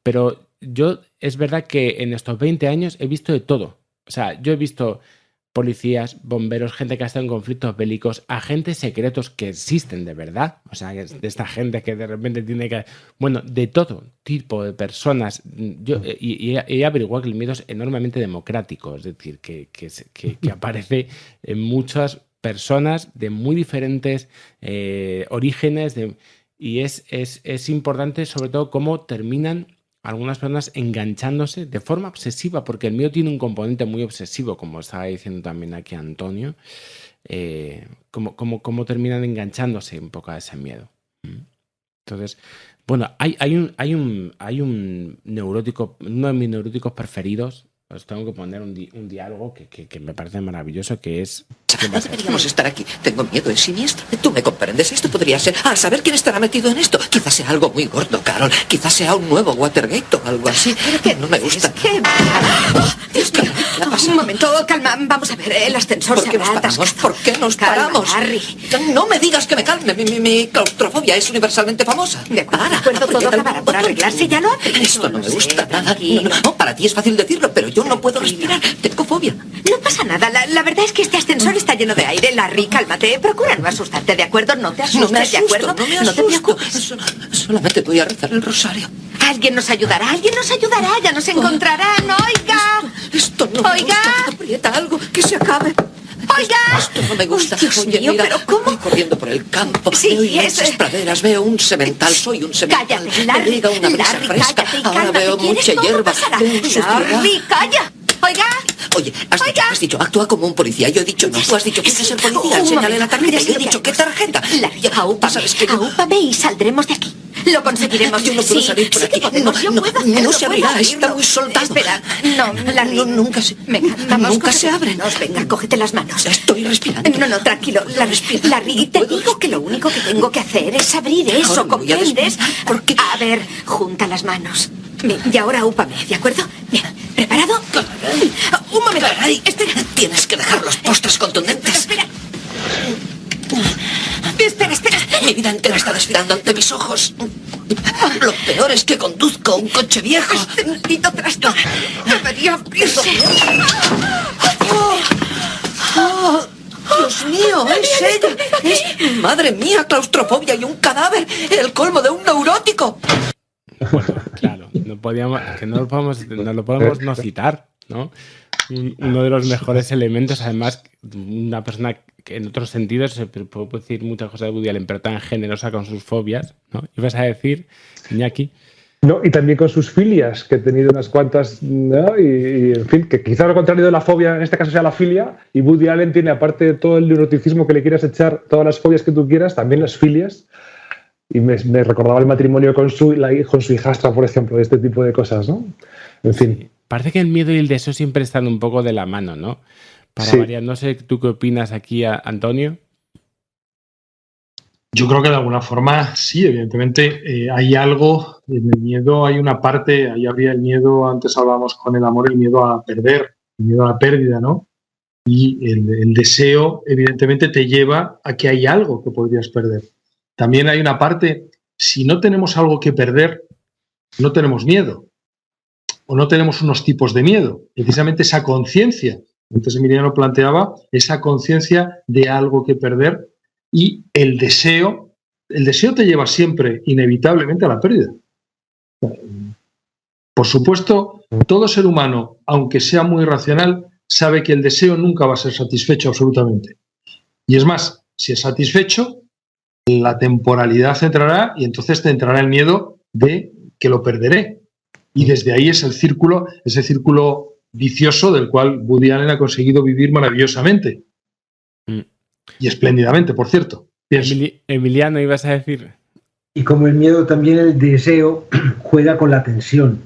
Pero yo, es verdad que en estos 20 años he visto de todo. O sea, yo he visto policías, bomberos, gente que ha estado en conflictos bélicos, agentes secretos que existen de verdad. O sea, de esta gente que de repente tiene que... Bueno, de todo tipo de personas. Y he averiguado que el miedo es enormemente democrático. Es decir, que aparece en muchas personas de muy diferentes orígenes. Y es importante, sobre todo, cómo terminan algunas personas enganchándose de forma obsesiva, porque el miedo tiene un componente muy obsesivo, como estaba diciendo también aquí Antonio, cómo terminan enganchándose un poco a ese miedo. Entonces, bueno, hay un neurótico, uno de mis neuróticos preferidos. Os tengo que poner un diálogo que me parece maravilloso, que es... No deberíamos estar aquí. Tengo miedo, es siniestro. Tú me comprendes. Esto podría ser... A saber quién estará metido en esto. Quizás sea algo muy gordo, Carol. Quizás sea un nuevo Watergate o algo así. Pero que no me gusta. ¿Qué? Dios mío. Un momento, calma. Vamos a ver, el ascensor se habrá atascado. ¿Por qué nos paramos? Harry. No me digas que me calme. Mi claustrofobia es universalmente famosa. De acuerdo, todo acabará por arreglarse. Ya lo ha aprendido. Esto no me gusta nada. No, para ti es fácil decirlo, pero yo no puedo respirar. Tengo fobia. No pasa nada. La verdad es que este ascensor está lleno de aire. Larry, cálmate. Procura no asustarte, ¿de acuerdo? No te asustes, no me asusto, ¿de acuerdo? No me asusto. No te preocupes. Solamente voy a rezar el rosario. Alguien nos ayudará, ya nos encontrarán. Oiga. Esto no me gusta. Aprieta algo, que se acabe. Oiga. Esto no me gusta. Dios Oye, mío, mira, pero ¿cómo? Voy corriendo por el campo. Sí, veo inmensas praderas, veo un semental, soy un semental. Cállate, Larry. Me llega una brisa fresca. Ahora veo mucha hierba. Larry, calla. Oiga. Oye, has dicho, actúa como un policía. Yo he dicho no. Tú has dicho que quieres ser policía. Enséñale la tarjeta. Yo he dicho, ¿qué tarjeta? Aúpame y saldremos de aquí. Lo conseguiremos. Yo no puedo salir por aquí. No se abrirá. Está muy soltado. Espera. No, Larry. Nunca se... Nunca se abre. Venga, cógete las manos. Estoy respirando. No, tranquilo. Larry, te digo que lo único que tengo que hacer es abrir eso, ¿comprendes? A ver, junta las manos. Bien, y ahora úpame, ¿de acuerdo? Bien, ¿preparado? Un momento. Espera. Tienes que dejar los postres contundentes. Espera. Mi vida entera está desfilando ante mis ojos. Lo peor es que conduzco un coche viejo. Maldito trasto. Debería abrirse. Dios mío, ¿en serio? Madre mía, claustrofobia y un cadáver. El colmo de un neurótico. Bueno, claro, no lo podemos no citar, ¿no? uno de los mejores elementos. Además, una persona que en otros sentidos se puede decir muchas cosas de Woody Allen, pero tan generosa con sus fobias, ¿no? Ibas a decir, Iñaki. No, y también con sus filias, que he tenido unas cuantas, ¿no? Y en fin, que quizá lo contrario de la fobia, en este caso sea la filia, y Woody Allen tiene, aparte de todo el neuroticismo que le quieras echar, todas las fobias que tú quieras, también las filias. Y me recordaba el matrimonio con su hijastra, por ejemplo, este tipo de cosas, ¿no? En fin. Sí. Parece que el miedo y el deseo siempre están un poco de la mano, ¿no? Para variar, no sé, ¿tú qué opinas aquí, Antonio? Yo creo que de alguna forma sí, evidentemente hay algo, en el miedo hay una parte, ahí habría el miedo, antes hablábamos con el amor, el miedo a perder, el miedo a la pérdida, ¿no? Y el deseo evidentemente te lleva a que hay algo que podrías perder. También hay una parte, si no tenemos algo que perder, no tenemos miedo, o no tenemos unos tipos de miedo, precisamente esa conciencia, antes Emiliano planteaba, esa conciencia de algo que perder. Y el deseo te lleva siempre, inevitablemente, a la pérdida. Por supuesto, todo ser humano, aunque sea muy racional, sabe que el deseo nunca va a ser satisfecho absolutamente. Y es más, si es satisfecho, la temporalidad entrará y entonces te entrará el miedo de que lo perderé. Y desde ahí es el círculo, ese círculo vicioso del cual Woody Allen ha conseguido vivir maravillosamente. Y espléndidamente, por cierto. Emiliano, ibas a decir. Y como el miedo, también el deseo juega con la tensión.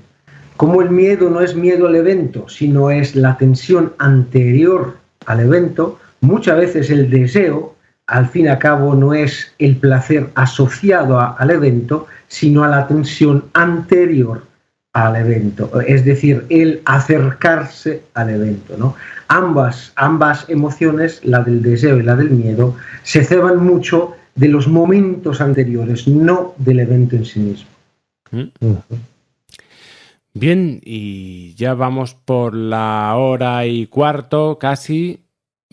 Como el miedo no es miedo al evento, sino es la tensión anterior al evento, muchas veces el deseo, al fin y al cabo, no es el placer asociado al evento, sino a la tensión anterior al evento. Es decir, el acercarse al evento, ¿no? Ambas emociones, la del deseo y la del miedo, se ceban mucho de los momentos anteriores, no del evento en sí mismo. Bien, y ya vamos por la 1:15 casi.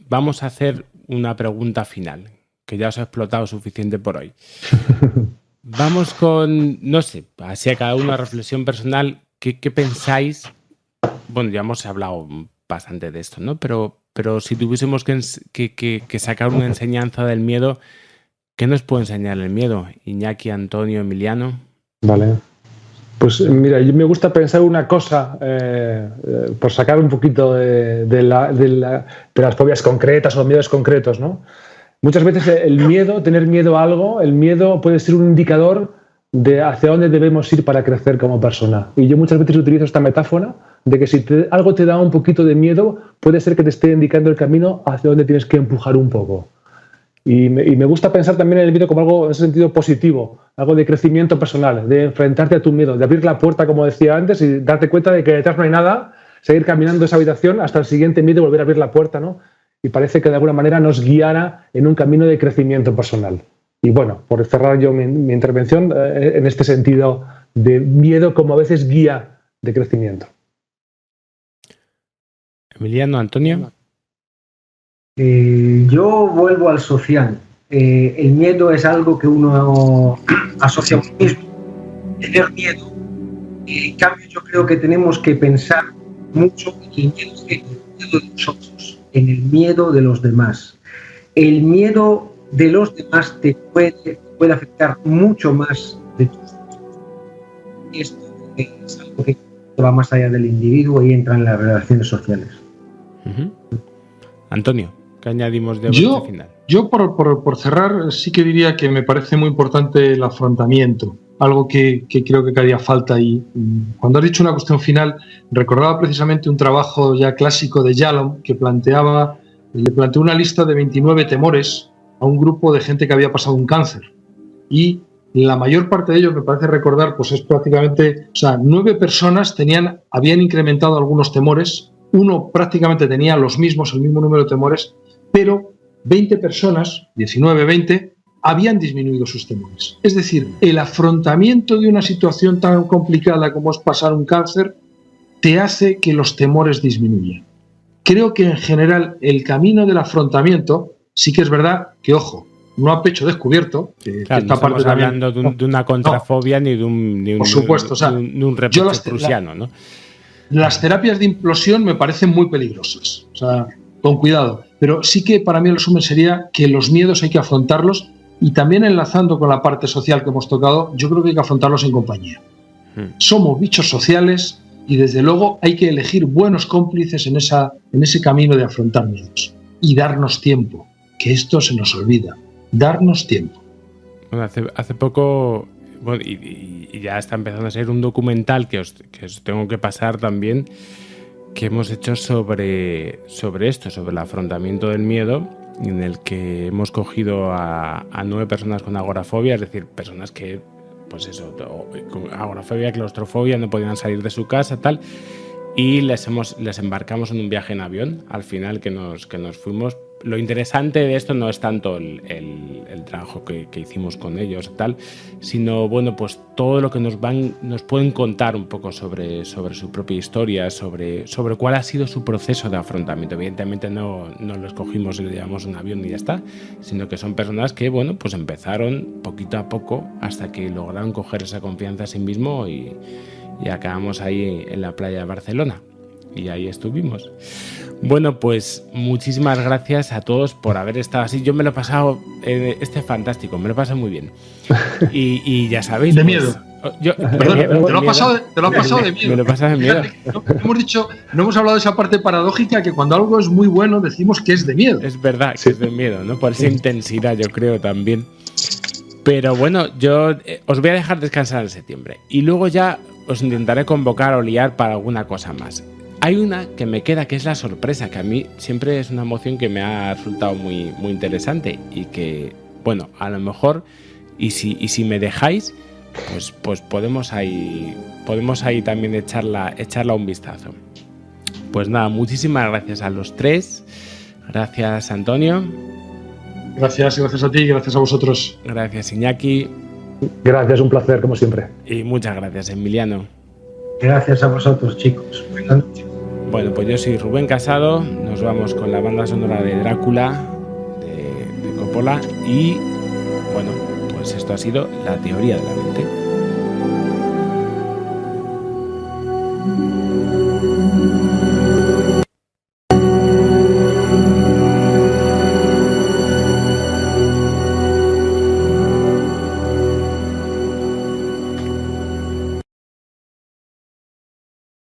Vamos a hacer una pregunta final, que ya os he explotado suficiente por hoy. Vamos con, no sé, así a cada uno una reflexión personal. ¿Qué pensáis? Bueno, ya hemos hablado bastante de esto, ¿no? Pero si tuviésemos que sacar una enseñanza del miedo, ¿qué nos puede enseñar el miedo? Iñaki, Antonio, Emiliano. Vale. Pues mira, me gusta pensar una cosa, por sacar un poquito de las fobias concretas o miedos concretos, ¿no? Muchas veces el miedo, tener miedo a algo, el miedo puede ser un indicador de hacia dónde debemos ir para crecer como persona. Y yo muchas veces utilizo esta metáfora de que si algo te da un poquito de miedo, puede ser que te esté indicando el camino hacia dónde tienes que empujar un poco. Y me gusta pensar también en el miedo como algo en ese sentido positivo, algo de crecimiento personal, de enfrentarte a tu miedo, de abrir la puerta, como decía antes, y darte cuenta de que detrás no hay nada, seguir caminando esa habitación hasta el siguiente miedo y volver a abrir la puerta, ¿no? Y parece que de alguna manera nos guiara en un camino de crecimiento personal. Y bueno, por cerrar yo mi intervención en este sentido de miedo como a veces guía de crecimiento. Emiliano, Antonio. Yo vuelvo al social. El miedo es algo que uno asocia a uno mismo. Tener miedo. En cambio, yo creo que tenemos que pensar mucho en el miedo de nosotros, en el miedo de los demás. El miedo de los demás te puede afectar mucho más de tus. Esto es algo que va más allá del individuo y entra en las relaciones sociales. Antonio, ¿qué añadimos de final? Yo por cerrar sí que diría que me parece muy importante el afrontamiento, algo que creo que haría falta. Y cuando has dicho una cuestión final, recordaba precisamente un trabajo ya clásico de Yalom que le planteó una lista de 29 temores a un grupo de gente que había pasado un cáncer. Y la mayor parte de ellos, me parece recordar, pues es prácticamente, 9 personas habían incrementado algunos temores, uno prácticamente tenía el mismo número de temores, pero 20 personas, 19, 20, habían disminuido sus temores. Es decir, el afrontamiento de una situación tan complicada como es pasar un cáncer te hace que los temores disminuyan. Creo que en general el camino del afrontamiento sí que es verdad que, ojo, no a pecho descubierto. Claro, no estamos hablando de una contrafobia ni de un por supuesto, de un reproche prusiano, ¿no? Las terapias de implosión me parecen muy peligrosas, o sea, con cuidado. Pero sí que para mí el resumen sería que los miedos hay que afrontarlos, y también enlazando con la parte social que hemos tocado, yo creo que hay que afrontarlos en compañía. Somos bichos sociales y desde luego hay que elegir buenos cómplices en ese camino de afrontar miedos. Y darnos tiempo, que esto se nos olvida. Darnos tiempo. Bueno, hace poco, bueno, y ya está empezando a ser un documental que os tengo que pasar también, que hemos hecho sobre esto, sobre el afrontamiento del miedo, en el que hemos cogido a 9 personas con agorafobia, es decir, personas que, pues eso, con agorafobia, claustrofobia, no podían salir de su casa, tal, y les embarcamos en un viaje en avión, al final que nos fuimos. Lo interesante de esto no es tanto el trabajo que hicimos con ellos, tal, sino, bueno, pues todo lo que nos pueden contar un poco sobre su propia historia, sobre cuál ha sido su proceso de afrontamiento. Evidentemente no los cogimos y le llevamos un avión y ya está, sino que son personas que, bueno, pues empezaron poquito a poco hasta que lograron coger esa confianza en sí mismo y acabamos ahí en la playa de Barcelona. Y ahí estuvimos. Bueno, pues muchísimas gracias a todos por haber estado así. Yo me lo he pasado fantástico, me lo he pasado muy bien. Y ya sabéis... De miedo. Te lo has pasado de miedo. Me lo he pasado de miedo. No hemos hablado de esa parte paradójica, que cuando algo es muy bueno decimos que es de miedo. Es verdad que es de miedo, ¿no? Por esa intensidad, yo creo también. Pero bueno, yo os voy a dejar descansar en septiembre. Y luego ya os intentaré convocar o liar para alguna cosa más. Hay una que me queda, que es la sorpresa, que a mí siempre es una emoción que me ha resultado muy, muy interesante y que, bueno, a lo mejor, y si me dejáis, pues podemos ahí también echarla un vistazo. Pues nada, muchísimas gracias a los tres. Gracias, Antonio. Gracias a ti y gracias a vosotros. Gracias, Iñaki. Gracias, un placer, como siempre. Y muchas gracias, Emiliano. Gracias a vosotros, chicos. Bueno, pues yo soy Rubén Casado, nos vamos con la banda sonora de Drácula, de Coppola, y bueno, pues esto ha sido La teoría de la mente.